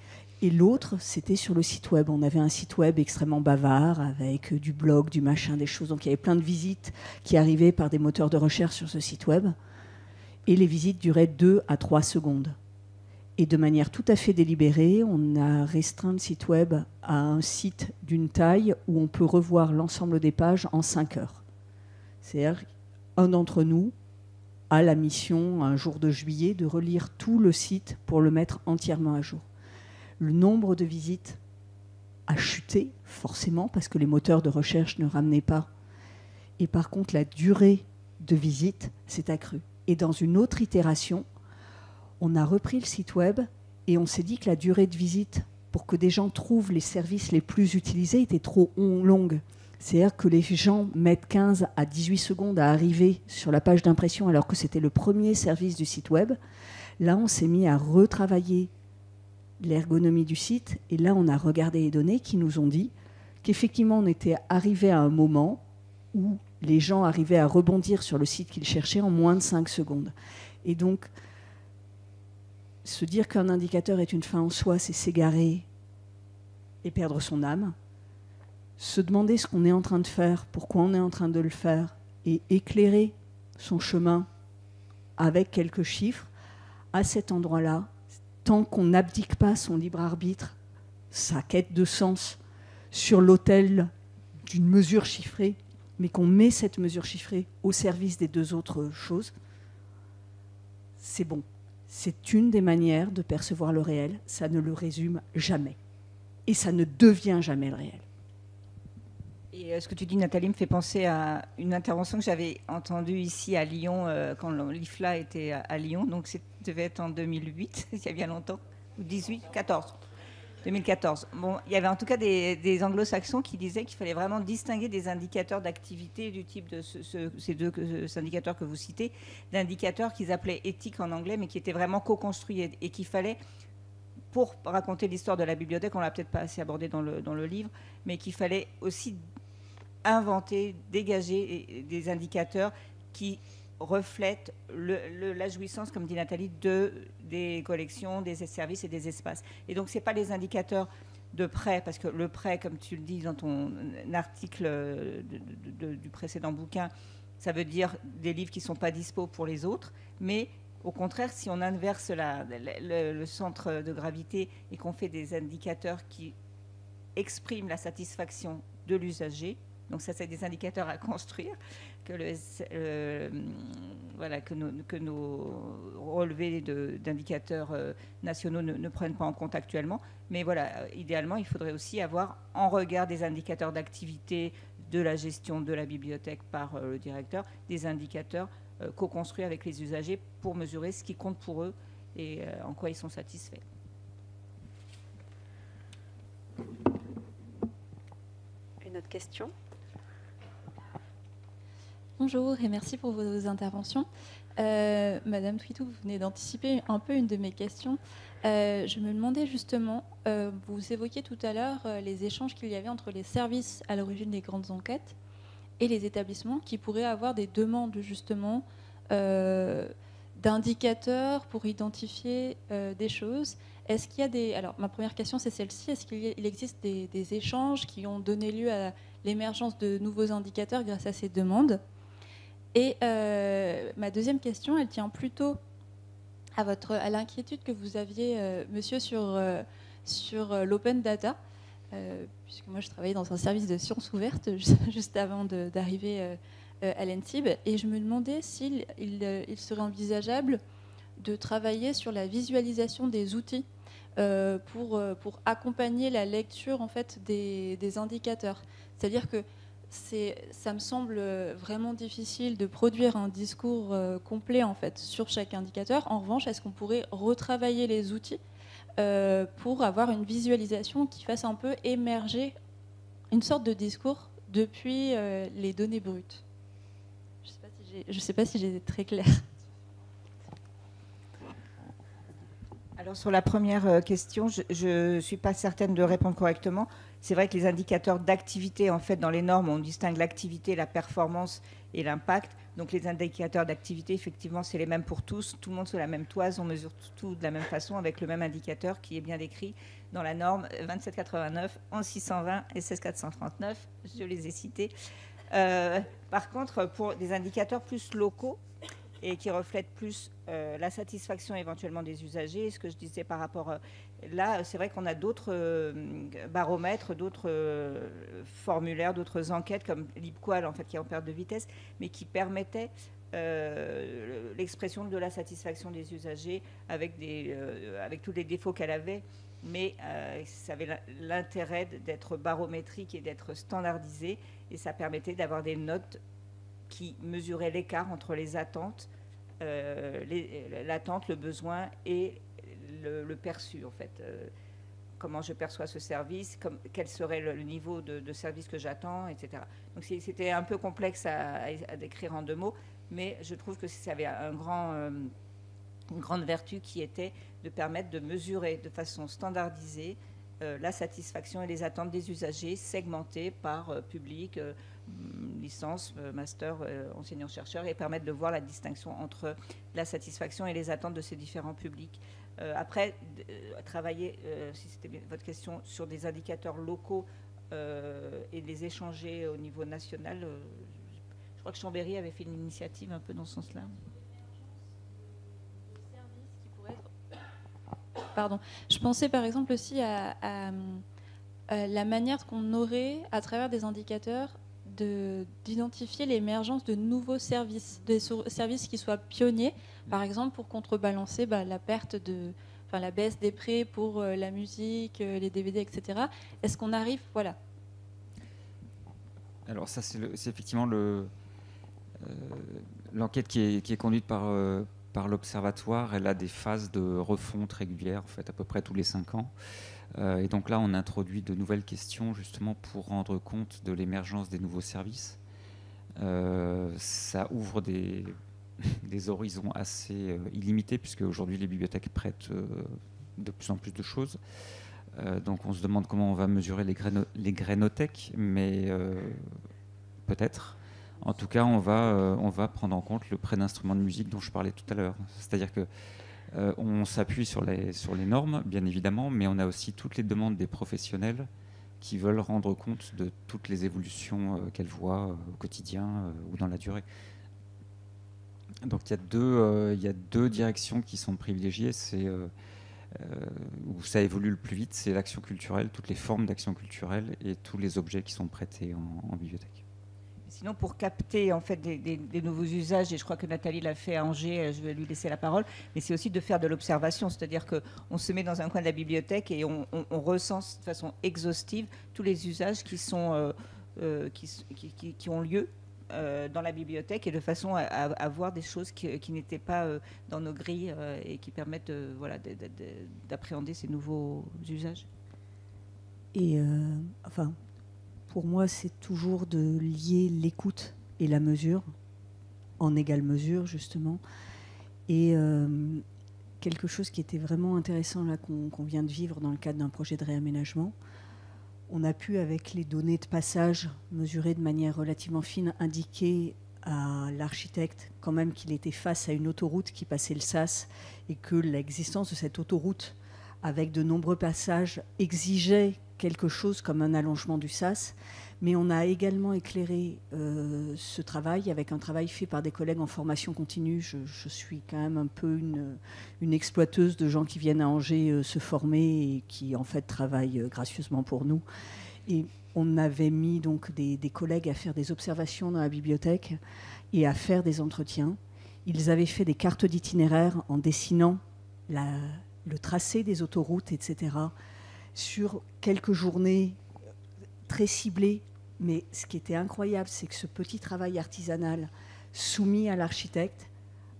Et l'autre, c'était sur le site web. On avait un site web extrêmement bavard, avec du blog, du machin, des choses. Donc il y avait plein de visites qui arrivaient par des moteurs de recherche sur ce site web. Et les visites duraient 2 à 3 secondes. Et de manière tout à fait délibérée, on a restreint le site web à un site d'une taille où on peut revoir l'ensemble des pages en 5 heures. C'est-à-dire, un d'entre nous a la mission, un jour de juillet, de relire tout le site pour le mettre entièrement à jour. Le nombre de visites a chuté, forcément, parce que les moteurs de recherche ne ramenaient pas. Et par contre, la durée de visite s'est accrue. Et dans une autre itération, on a repris le site web et on s'est dit que la durée de visite, pour que des gens trouvent les services les plus utilisés, était trop longue. C'est-à-dire que les gens mettent 15 à 18 secondes à arriver sur la page d'impression alors que c'était le premier service du site web. Là, on s'est mis à retravailler l'ergonomie du site, et là on a regardé les données qui nous ont dit qu'effectivement on était arrivé à un moment où les gens arrivaient à rebondir sur le site qu'ils cherchaient en moins de 5 secondes. Et donc se dire qu'un indicateur est une fin en soi, c'est s'égarer et perdre son âme. Se demander ce qu'on est en train de faire, pourquoi on est en train de le faire, et éclairer son chemin avec quelques chiffres, à cet endroit-là, tant qu'on n'abdique pas son libre arbitre, sa quête de sens, sur l'autel d'une mesure chiffrée, mais qu'on met cette mesure chiffrée au service des deux autres choses, c'est bon. C'est une des manières de percevoir le réel, ça ne le résume jamais. Et ça ne devient jamais le réel. Et ce que tu dis, Nathalie, me fait penser à une intervention que j'avais entendue ici à Lyon, quand l'IFLA était à Lyon, donc ça devait être en 2008, il y a bien longtemps, ou 2014. Bon, il y avait en tout cas des anglo-saxons qui disaient qu'il fallait vraiment distinguer des indicateurs d'activité du type de ces deux indicateurs que vous citez, d'indicateurs qu'ils appelaient éthiques en anglais, mais qui étaient vraiment co-construits et qu'il fallait, pour raconter l'histoire de la bibliothèque, on ne l'a peut-être pas assez abordé dans le livre, mais qu'il fallait aussi inventer, dégager des indicateurs qui reflètent la jouissance, comme dit Nathalie, des collections, des services et des espaces. Et donc, ce n'est pas les indicateurs de prêt, parce que le prêt, comme tu le dis dans ton article du précédent bouquin, ça veut dire des livres qui ne sont pas dispo pour les autres, mais au contraire, si on inverse le centre de gravité et qu'on fait des indicateurs qui expriment la satisfaction de l'usager, donc ça, c'est des indicateurs à construire, que nos relevés d'indicateurs nationaux ne prennent pas en compte actuellement. Mais voilà, idéalement, il faudrait aussi avoir, en regard des indicateurs d'activité de la gestion de la bibliothèque par le directeur, des indicateurs co-construits avec les usagers pour mesurer ce qui compte pour eux et en quoi ils sont satisfaits. Une autre question ? Bonjour et merci pour vos interventions. Madame Twitou, vous venez d'anticiper un peu une de mes questions. Je me demandais justement, vous évoquiez tout à l'heure les échanges qu'il y avait entre les services à l'origine des grandes enquêtes et les établissements qui pourraient avoir des demandes justement d'indicateurs pour identifier des choses. Est-ce qu'il y a des... Alors, ma première question, c'est celle-ci. Est-ce qu'il existe des échanges qui ont donné lieu à l'émergence de nouveaux indicateurs grâce à ces demandes ? Et ma deuxième question, elle tient plutôt à l'inquiétude que vous aviez, monsieur, sur l'open data, puisque moi je travaillais dans un service de sciences ouvertes juste avant d'arriver à l'ENSIB, et je me demandais s'il serait envisageable de travailler sur la visualisation des outils pour accompagner la lecture en fait des indicateurs. C'est-à-dire que ça me semble vraiment difficile de produire un discours complet en fait sur chaque indicateur. En revanche, est-ce qu'on pourrait retravailler les outils pour avoir une visualisation qui fasse un peu émerger une sorte de discours depuis les données brutes ? Je ne sais pas si j'ai été très claire. Alors sur la première question, je ne suis pas certaine de répondre correctement. C'est vrai que les indicateurs d'activité, en fait, dans les normes, on distingue l'activité, la performance et l'impact. Donc les indicateurs d'activité, effectivement, c'est les mêmes pour tous. Tout le monde sous la même toise, on mesure tout de la même façon avec le même indicateur qui est bien décrit dans la norme 2789, 11620 et 16439. Je les ai cités. Par contre, pour des indicateurs plus locaux et qui reflètent plus la satisfaction éventuellement des usagers, ce que je disais par rapport... là, c'est vrai qu'on a d'autres baromètres, d'autres formulaires, d'autres enquêtes comme l'IPQUAL, en fait, qui est en perte de vitesse, mais qui permettaient l'expression de la satisfaction des usagers avec tous les défauts qu'elle avait. Mais ça avait l'intérêt d'être barométrique et d'être standardisé, et ça permettait d'avoir des notes qui mesuraient l'écart entre les attentes, l'attente, le besoin et le perçu, en fait. Comment je perçois ce service, quel serait le niveau de service que j'attends, etc. Donc c'était un peu complexe à décrire en 2 mots, mais je trouve que ça avait une grande vertu qui était de permettre de mesurer de façon standardisée la satisfaction et les attentes des usagers, segmentées par public, licence, master, enseignant-chercheur, et permettre de voir la distinction entre la satisfaction et les attentes de ces différents publics. Après, travailler, si c'était bien votre question, sur des indicateurs locaux et les échanger au niveau national. Je crois que Chambéry avait fait une initiative un peu dans ce sens-là. Pardon. Je pensais par exemple aussi à la manière qu'on aurait, à travers des indicateurs, d'identifier l'émergence de nouveaux services, des services qui soient pionniers, par exemple pour contrebalancer la la baisse des prix pour la musique, les DVD, etc. Est-ce qu'on arrive, voilà. Alors ça, c'est effectivement l'enquête qui est conduite par l'Observatoire. Elle a des phases de refonte régulières, en fait, à peu près tous les 5 ans. Et donc là, on introduit de nouvelles questions justement pour rendre compte de l'émergence des nouveaux services. Ça ouvre des horizons assez illimités, puisque aujourd'hui les bibliothèques prêtent de plus en plus de choses. Donc on se demande comment on va mesurer les grainothèques, mais peut-être. En tout cas, on va prendre en compte le prêt d'instruments de musique dont je parlais tout à l'heure. C'est-à-dire que on s'appuie sur les normes, bien évidemment, mais on a aussi toutes les demandes des professionnels qui veulent rendre compte de toutes les évolutions qu'elles voient au quotidien ou dans la durée. Donc il y a deux directions qui sont privilégiées. C'est où ça évolue le plus vite, c'est l'action culturelle, toutes les formes d'action culturelle et tous les objets qui sont prêtés en bibliothèque. Sinon, pour capter en fait des nouveaux usages, et je crois que Nathalie l'a fait à Angers, je vais lui laisser la parole, mais c'est aussi de faire de l'observation, c'est-à-dire qu'on se met dans un coin de la bibliothèque et on recense de façon exhaustive tous les usages qui ont lieu dans la bibliothèque, et de façon à voir des choses qui n'étaient pas dans nos grilles et qui permettent d'appréhender ces nouveaux usages. Et pour moi, c'est toujours de lier l'écoute et la mesure, en égale mesure, justement. Et quelque chose qui était vraiment intéressant, là, qu'on vient de vivre dans le cadre d'un projet de réaménagement, on a pu, avec les données de passage, mesurer de manière relativement fine, indiquer à l'architecte quand même qu'il était face à une autoroute qui passait le Sas, et que l'existence de cette autoroute, avec de nombreux passages, exigeait quelque chose comme un allongement du Sas. Mais on a également éclairé ce travail avec un travail fait par des collègues en formation continue. Je suis quand même un peu une exploiteuse de gens qui viennent à Angers se former et qui en fait travaillent gracieusement pour nous. Et on avait mis donc des collègues à faire des observations dans la bibliothèque et à faire des entretiens. Ils avaient fait des cartes d'itinéraire en dessinant le tracé des autoroutes, etc., sur quelques journées très ciblées. Mais ce qui était incroyable, c'est que ce petit travail artisanal soumis à l'architecte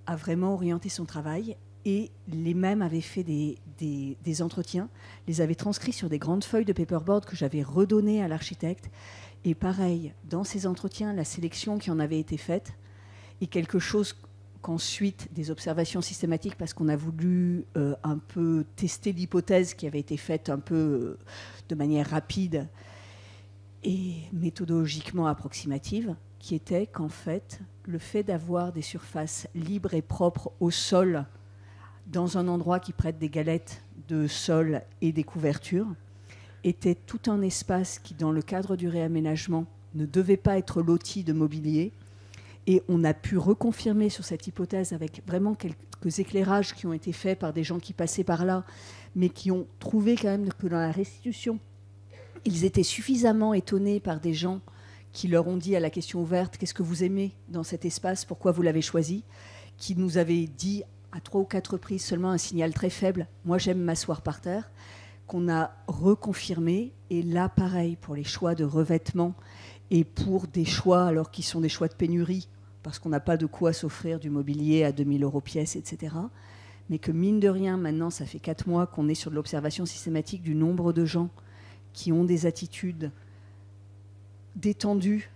a vraiment orienté son travail, et les mêmes avaient fait des entretiens, les avaient transcrits sur des grandes feuilles de paperboard que j'avais redonnées à l'architecte. Et pareil, dans ces entretiens, la sélection qui en avait été faite est quelque chose qu'ensuite, des observations systématiques, parce qu'on a voulu un peu tester l'hypothèse qui avait été faite un peu de manière rapide et méthodologiquement approximative, qui était qu'en fait, le fait d'avoir des surfaces libres et propres au sol, dans un endroit qui prête des galettes de sol et des couvertures, était tout un espace qui, dans le cadre du réaménagement, ne devait pas être loti de mobilier. Et on a pu reconfirmer sur cette hypothèse avec vraiment quelques éclairages qui ont été faits par des gens qui passaient par là, mais qui ont trouvé quand même que dans la restitution, ils étaient suffisamment étonnés par des gens qui leur ont dit à la question ouverte « Qu'est-ce que vous aimez dans cet espace ? Pourquoi vous l'avez choisi ?» qui nous avaient dit à 3 ou 4 reprises seulement un signal très faible « Moi, j'aime m'asseoir par terre », qu'on a reconfirmé. Et là, pareil, pour les choix de revêtement et pour des choix, alors qui sont des choix de pénurie, parce qu'on n'a pas de quoi s'offrir du mobilier à 2 000 € pièce, etc. Mais que mine de rien, maintenant, ça fait 4 mois qu'on est sur de l'observation systématique du nombre de gens qui ont des attitudes détendues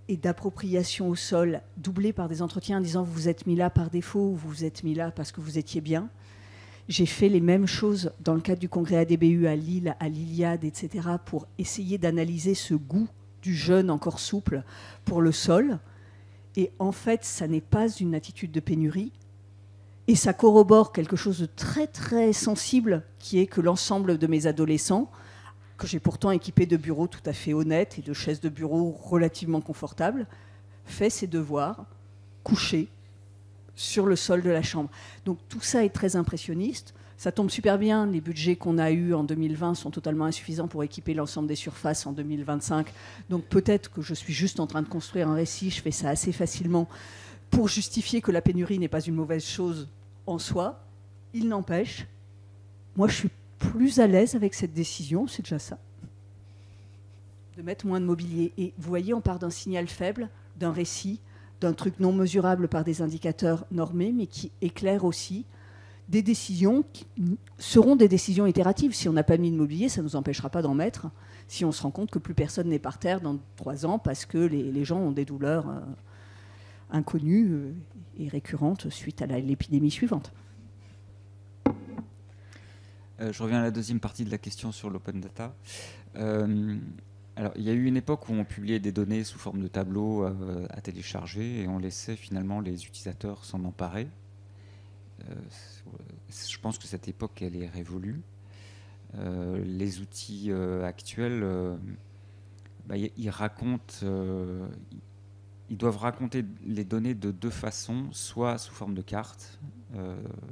et d'appropriation au sol, doublées par des entretiens en disant « vous vous êtes mis là par défaut » ou « vous vous êtes mis là parce que vous étiez bien ». J'ai fait les mêmes choses dans le cadre du congrès ADBU à Lille, à l'Iliade, etc., pour essayer d'analyser ce goût du jeune encore souple pour le sol. Et en fait, ça n'est pas une attitude de pénurie. Et ça corrobore quelque chose de très, très sensible, qui est que l'ensemble de mes adolescents, que j'ai pourtant équipés de bureaux tout à fait honnêtes et de chaises de bureau relativement confortables, fait ses devoirs couché sur le sol de la chambre. Donc tout ça est très impressionniste. Ça tombe super bien, les budgets qu'on a eus en 2020 sont totalement insuffisants pour équiper l'ensemble des surfaces en 2025. Donc peut-être que je suis juste en train de construire un récit, je fais ça assez facilement, pour justifier que la pénurie n'est pas une mauvaise chose en soi. Il n'empêche, moi je suis plus à l'aise avec cette décision, c'est déjà ça, de mettre moins de mobilier. Et vous voyez, on part d'un signal faible, d'un récit, d'un truc non mesurable par des indicateurs normés, mais qui éclaire aussi des décisions qui seront des décisions itératives. Si on n'a pas mis de mobilier, ça ne nous empêchera pas d'en mettre, si on se rend compte que plus personne n'est par terre dans 3 ans parce que les gens ont des douleurs inconnues et récurrentes suite à l'épidémie suivante. Je reviens à la deuxième partie de la question sur l'open data. Alors, il y a eu une époque où on publiait des données sous forme de tableaux à télécharger et on laissait finalement les utilisateurs s'en emparer. Je pense que cette époque, elle est révolue. Les outils actuels, ils doivent raconter les données de 2 façons, soit sous forme de cartes,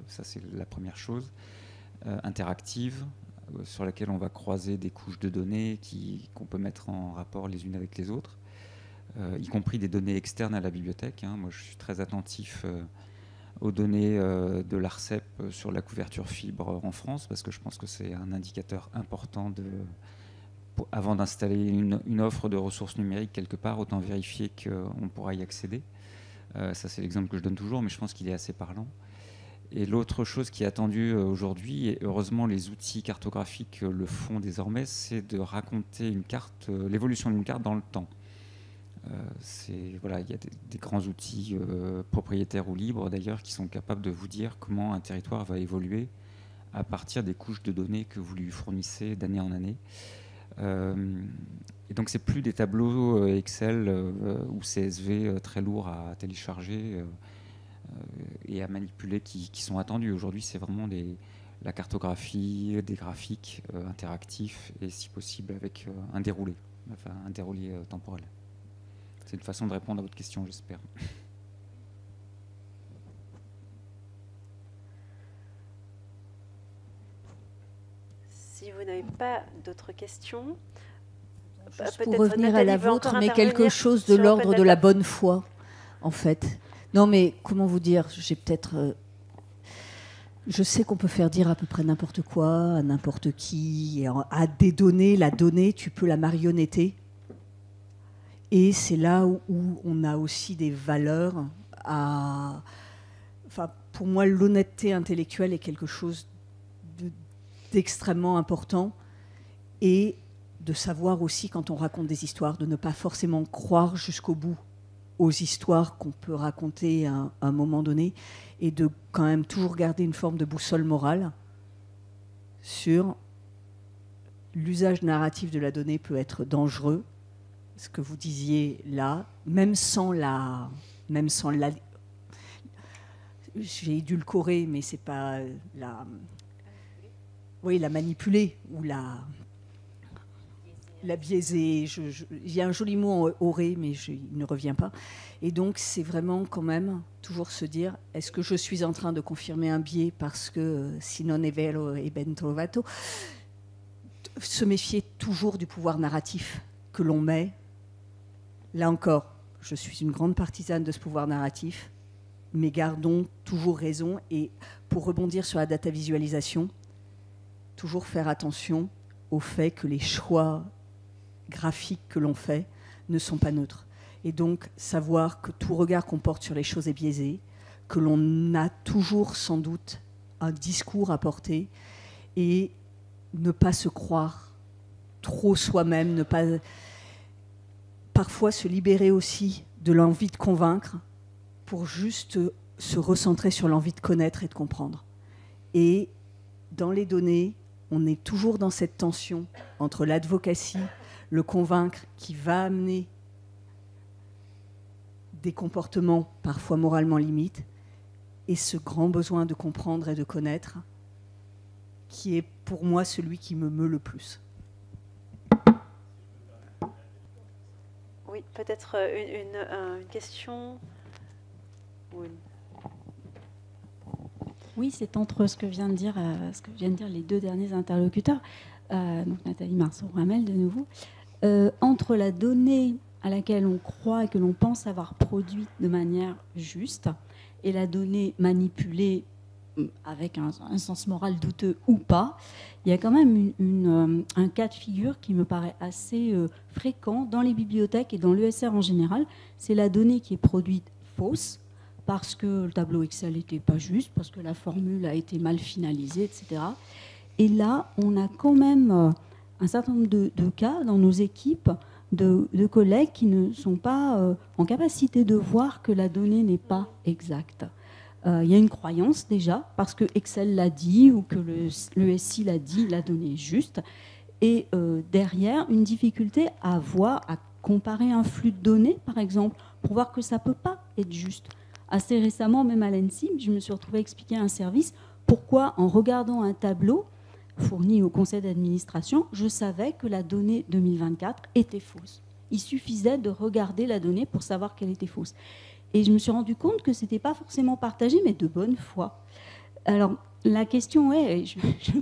ça c'est la première chose, interactive, sur laquelle on va croiser des couches de données qu'on peut mettre en rapport les unes avec les autres, y compris des données externes à la bibliothèque. Moi, je suis très attentif aux données de l'ARCEP sur la couverture fibre en France, parce que je pense que c'est un indicateur important avant d'installer une offre de ressources numériques quelque part, autant vérifier qu'on pourra y accéder. Ça, c'est l'exemple que je donne toujours, mais je pense qu'il est assez parlant. Et l'autre chose qui est attendue aujourd'hui, et heureusement les outils cartographiques le font désormais, c'est de raconter une carte, l'évolution d'une carte dans le temps. Il y a des grands outils propriétaires ou libres d'ailleurs qui sont capables de vous dire comment un territoire va évoluer à partir des couches de données que vous lui fournissez d'année en année. Et donc c'est plus des tableaux Excel ou CSV très lourds à télécharger et à manipuler qui sont attendus. Aujourd'hui, c'est vraiment la cartographie, des graphiques interactifs et si possible avec un déroulé temporel. C'est une façon de répondre à votre question, j'espère. Si vous n'avez pas d'autres questions... Pour revenir à la vôtre, mais quelque chose de l'ordre de la bonne foi, en fait. Non, mais comment vous dire, je sais qu'on peut faire dire à peu près n'importe quoi, à n'importe qui, à des données, la donnée, tu peux la marionnetter. Et c'est là où on a aussi des valeurs pour moi, l'honnêteté intellectuelle est quelque chose d'extrêmement important. Et de savoir aussi, quand on raconte des histoires, de ne pas forcément croire jusqu'au bout aux histoires qu'on peut raconter à un moment donné, et de quand même toujours garder une forme de boussole morale sur l'usage narratif de la donnée peut être dangereux. Ce que vous disiez là, même sans la j'ai édulcoré, mais c'est pas la manipuler ou la biaiser. Il y a un joli mot en auré, mais il ne revient pas. Et donc, c'est vraiment quand même toujours se dire, est-ce que je suis en train de confirmer un biais parce que si non è vero è ben trovato, se méfier toujours du pouvoir narratif que l'on met. Là encore, je suis une grande partisane de ce pouvoir narratif, mais gardons toujours raison. Et pour rebondir sur la data visualisation, toujours faire attention au fait que les choix graphiques que l'on fait ne sont pas neutres. Et donc, savoir que tout regard qu'on porte sur les choses est biaisé, que l'on a toujours sans doute un discours à porter, et ne pas se croire trop soi-même, ne pas... Parfois se libérer aussi de l'envie de convaincre pour juste se recentrer sur l'envie de connaître et de comprendre. Et dans les données, on est toujours dans cette tension entre l'advocacy, le convaincre, qui va amener des comportements parfois moralement limites, et ce grand besoin de comprendre et de connaître, qui est pour moi celui qui me meut le plus. Oui, peut-être une question ou une... Oui, c'est entre ce que viennent de dire les deux derniers interlocuteurs, donc Nathalie Marceau-Ramel de nouveau, entre la donnée à laquelle on croit et que l'on pense avoir produite de manière juste et la donnée manipulée avec un sens moral douteux ou pas, il y a quand même un cas de figure qui me paraît assez fréquent dans les bibliothèques et dans l'ESR en général. C'est la donnée qui est produite fausse, parce que le tableau Excel n'était pas juste, parce que la formule a été mal finalisée, etc. Et là, on a quand même un certain nombre de cas dans nos équipes de collègues qui ne sont pas en capacité de voir que la donnée n'est pas exacte. Il y a une croyance déjà, parce que Excel l'a dit ou que le SI l'a dit, la donnée est juste. Et derrière, une difficulté à voir, à comparer un flux de données, par exemple, pour voir que ça ne peut pas être juste. Assez récemment, même à l'ENSIM, je me suis retrouvée à expliquer à un service pourquoi, en regardant un tableau fourni au conseil d'administration, je savais que la donnée 2024 était fausse. Il suffisait de regarder la donnée pour savoir qu'elle était fausse. Et je me suis rendu compte que ce n'était pas forcément partagé, mais de bonne foi. Alors, la question est, je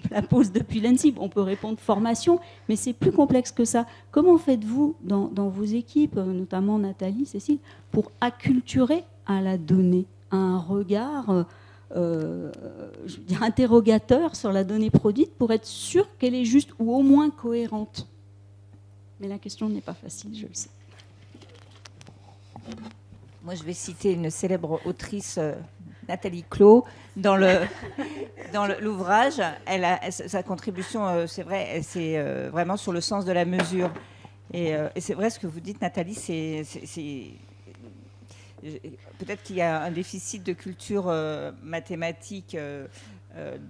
la pose depuis l'ENSIM, on peut répondre formation, mais c'est plus complexe que ça. Comment faites-vous dans vos équipes, notamment Nathalie, Cécile, pour acculturer à la donnée, à un regard je veux dire, interrogateur sur la donnée produite pour être sûr qu'elle est juste ou au moins cohérente? Mais la question n'est pas facile, je le sais. Moi, je vais citer une célèbre autrice, Nathalie Clot, dans l'ouvrage. Sa contribution, c'est vrai, c'est vraiment sur le sens de la mesure. Et c'est vrai ce que vous dites, Nathalie, peut-être qu'il y a un déficit de culture mathématique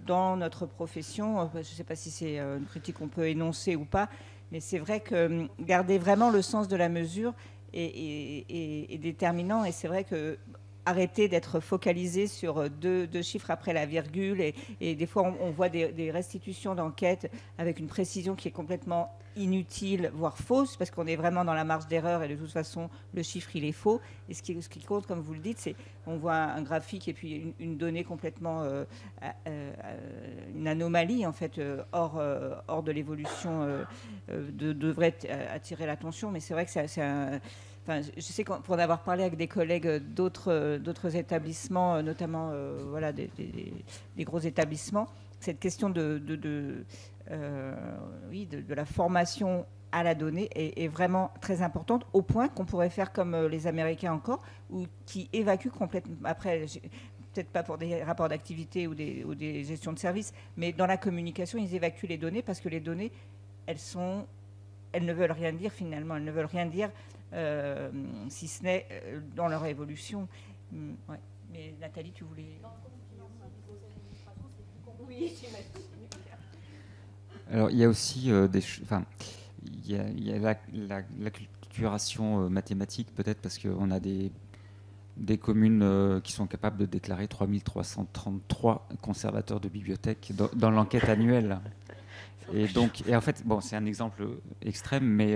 dans notre profession. Je ne sais pas si c'est une critique qu'on peut énoncer ou pas, mais c'est vrai que garder vraiment le sens de la mesure est déterminant. Et c'est vrai que arrêter d'être focalisé sur deux chiffres après la virgule, et des fois on voit des restitutions d'enquête avec une précision qui est complètement inutile, voire fausse, parce qu'on est vraiment dans la marge d'erreur et de toute façon le chiffre il est faux. Et ce qui compte, comme vous le dites, c'est on voit un graphique et puis une donnée complètement une anomalie en fait hors de l'évolution devrait attirer l'attention. Mais c'est vrai que c'est un... Enfin, je sais pour en avoir parlé avec des collègues d'autres établissements, notamment voilà, des gros établissements, cette question de la formation à la donnée est vraiment très importante, au point qu'on pourrait faire comme les Américains encore, qui évacuent complètement, après, peut-être pas pour des rapports d'activité ou des gestions de services, mais dans la communication, ils évacuent les données parce que les données, elles ne veulent rien dire finalement, elles ne veulent rien dire si ce n'est dans leur évolution. Ouais. Mais Nathalie, tu voulais... Oui, alors il y a aussi il y a l'acculturation mathématique peut-être, parce qu'on a des communes qui sont capables de déclarer 3333 conservateurs de bibliothèques dans l'enquête annuelle. Et en fait, bon, c'est un exemple extrême, mais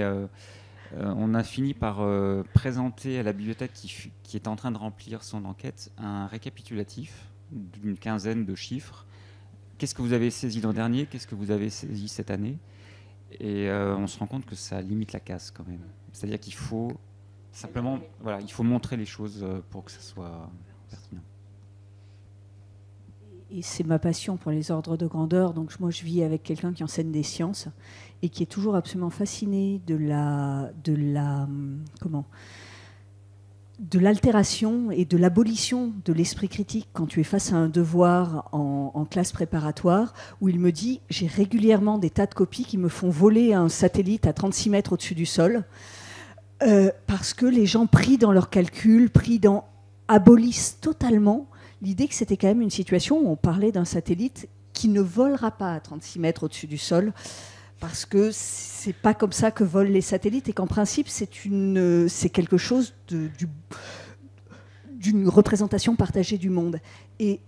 on a fini par présenter à la bibliothèque qui est en train de remplir son enquête un récapitulatif d'une quinzaine de chiffres. Qu'est-ce que vous avez saisi l'an dernier? Qu'est-ce que vous avez saisi cette année? Et on se rend compte que ça limite la casse quand même. C'est-à-dire qu'il faut simplement, voilà, il faut montrer les choses pour que ça soit pertinent. Et c'est ma passion pour les ordres de grandeur. Donc moi, je vis avec quelqu'un qui enseigne des sciences et qui est toujours absolument fasciné de l'altération et de l'abolition de l'esprit critique quand tu es face à un devoir en classe préparatoire, où il me dit « j'ai régulièrement des tas de copies qui me font voler un satellite à 36 mètres au-dessus du sol parce que les gens pris dans leurs calculs, abolissent totalement l'idée que c'était quand même une situation où on parlait d'un satellite qui ne volera pas à 36 mètres au-dessus du sol. parce que c'est pas comme ça que volent les satellites et qu'en principe c'est quelque chose d'une représentation partagée du monde. Et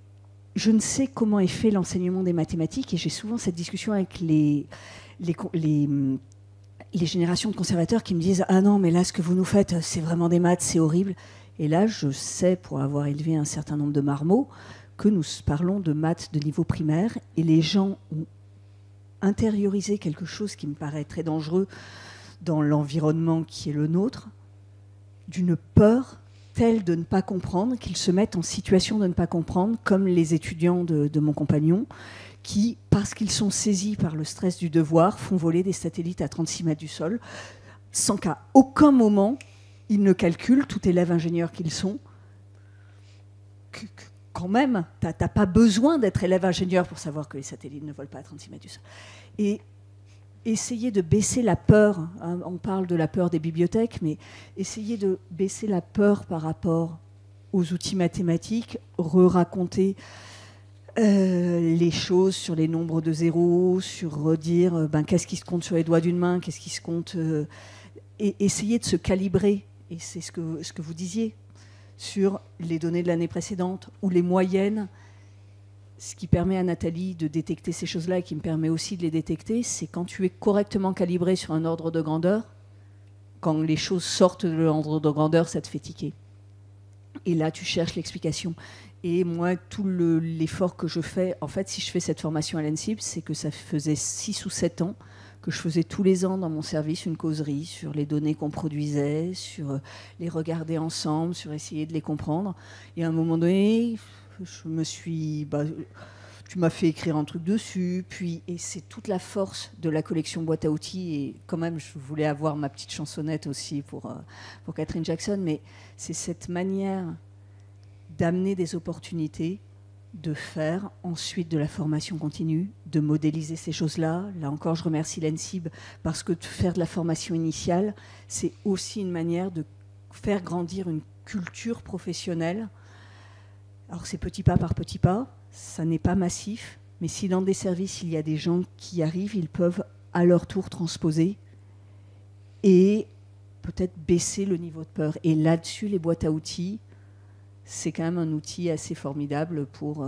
je ne sais comment est fait l'enseignement des mathématiques, et j'ai souvent cette discussion avec les générations de conservateurs qui me disent « Ah non, mais là, ce que vous nous faites, c'est vraiment des maths, c'est horrible ». Et là, je sais, pour avoir élevé un certain nombre de marmots, que nous parlons de maths de niveau primaire, et les gens ont intériorisé quelque chose qui me paraît très dangereux dans l'environnement qui est le nôtre, d'une peur telle de ne pas comprendre qu'ils se mettent en situation de ne pas comprendre, comme les étudiants de mon compagnon, qui, parce qu'ils sont saisis par le stress du devoir, font voler des satellites à 36 mètres du sol, sans qu'à aucun moment ils ne calculent, tout élève ingénieur qu'ils sont, que quand même, tu n'as pas besoin d'être élève ingénieur pour savoir que les satellites ne volent pas à 36 mètres du sol. Et essayer de baisser la peur, hein, on parle de la peur des bibliothèques, mais essayer de baisser la peur par rapport aux outils mathématiques, re-raconter les choses sur les nombres de zéros, sur redire qu'est-ce qui se compte sur les doigts d'une main, qu'est-ce qui se compte, et essayer de se calibrer, et c'est ce que vous disiez, sur les données de l'année précédente ou les moyennes. Ce qui permet à Nathalie de détecter ces choses-là et qui me permet aussi de les détecter, c'est quand tu es correctement calibré sur un ordre de grandeur, quand les choses sortent de l'ordre de grandeur, ça te fait tiquer. Et là, tu cherches l'explication. Et moi, tout l'effort que je fais, en fait, si je fais cette formation à l'ENSIB, c'est que ça faisait 6 ou 7 ans que je faisais tous les ans dans mon service une causerie sur les données qu'on produisait, sur les regarder ensemble, sur essayer de les comprendre. Et à un moment donné, je me suis... tu m'as fait écrire un truc dessus, et c'est toute la force de la collection boîte à outils, et quand même, je voulais avoir ma petite chansonnette aussi pour Catherine Jackson, mais c'est cette manière d'amener des opportunités, de faire ensuite de la formation continue, de modéliser ces choses-là. Là encore, je remercie l'ENSIB parce que de faire de la formation initiale, c'est aussi une manière de faire grandir une culture professionnelle. Alors c'est petit pas par petit pas, ça n'est pas massif, mais si dans des services il y a des gens qui arrivent, ils peuvent à leur tour transposer et peut-être baisser le niveau de peur. Et là-dessus, les boîtes à outils, c'est quand même un outil assez formidable pour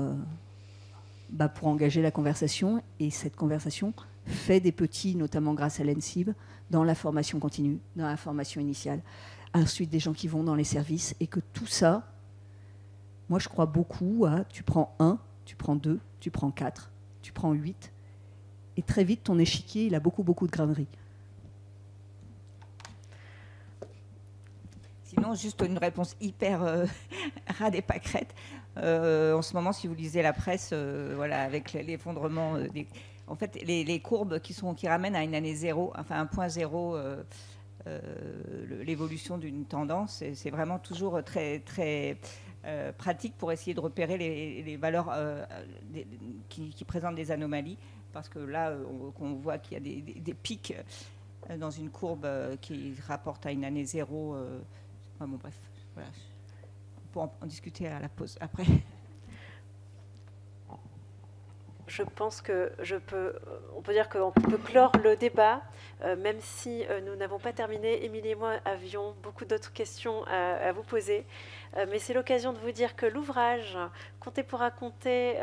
engager la conversation. Et cette conversation fait des petits, notamment grâce à l'ENSIB, dans la formation continue, dans la formation initiale. Ensuite, des gens qui vont dans les services. Et que tout ça, moi, je crois beaucoup à tu prends 1, tu prends 2, tu prends 4, tu prends 8. Et très vite, ton échiquier, il a beaucoup, beaucoup de grainerie. Sinon, juste une réponse hyper rade et pâquerette. En ce moment, si vous lisez la presse, avec l'effondrement en fait, les courbes qui ramènent à une année zéro, enfin un point zéro, l'évolution d'une tendance, c'est vraiment toujours très, très pratique pour essayer de repérer les valeurs qui présentent des anomalies, parce que là, on voit qu'il y a des pics dans une courbe qui rapporte à une année zéro. Bref, voilà. On peut en discuter à la pause après. Je pense que on peut dire qu'on peut clore le débat, même si nous n'avons pas terminé. Émilie et moi avions beaucoup d'autres questions à vous poser. Mais c'est l'occasion de vous dire que l'ouvrage Compter pour raconter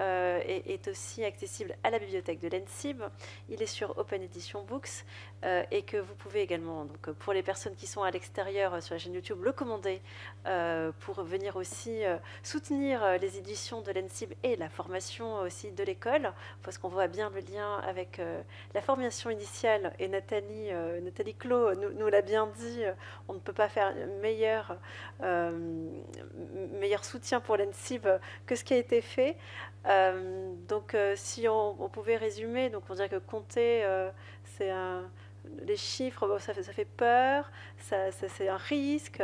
est aussi accessible à la bibliothèque de l'ENSIB. Il est sur Open Edition Books et que vous pouvez également, donc, pour les personnes qui sont à l'extérieur sur la chaîne YouTube, le commander pour venir aussi soutenir les éditions de l'ENSIB et la formation aussi de l'école, parce qu'on voit bien le lien avec la formation initiale. Et Nathalie Clot nous l'a bien dit, on ne peut pas faire meilleur soutien pour l'ENSIB que ce qui a été fait. Donc si on pouvait résumer, donc on dirait que compter, c'est les chiffres, ça fait peur, c'est un risque,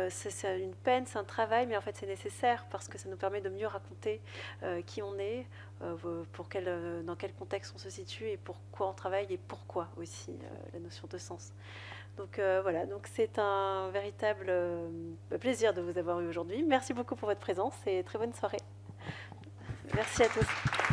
c'est une peine, c'est un travail, mais en fait c'est nécessaire parce que ça nous permet de mieux raconter qui on est, dans quel contexte on se situe et pourquoi on travaille et pourquoi aussi la notion de sens. Donc voilà, donc c'est un véritable plaisir de vous avoir eu aujourd'hui. Merci beaucoup pour votre présence et très bonne soirée. Merci à tous.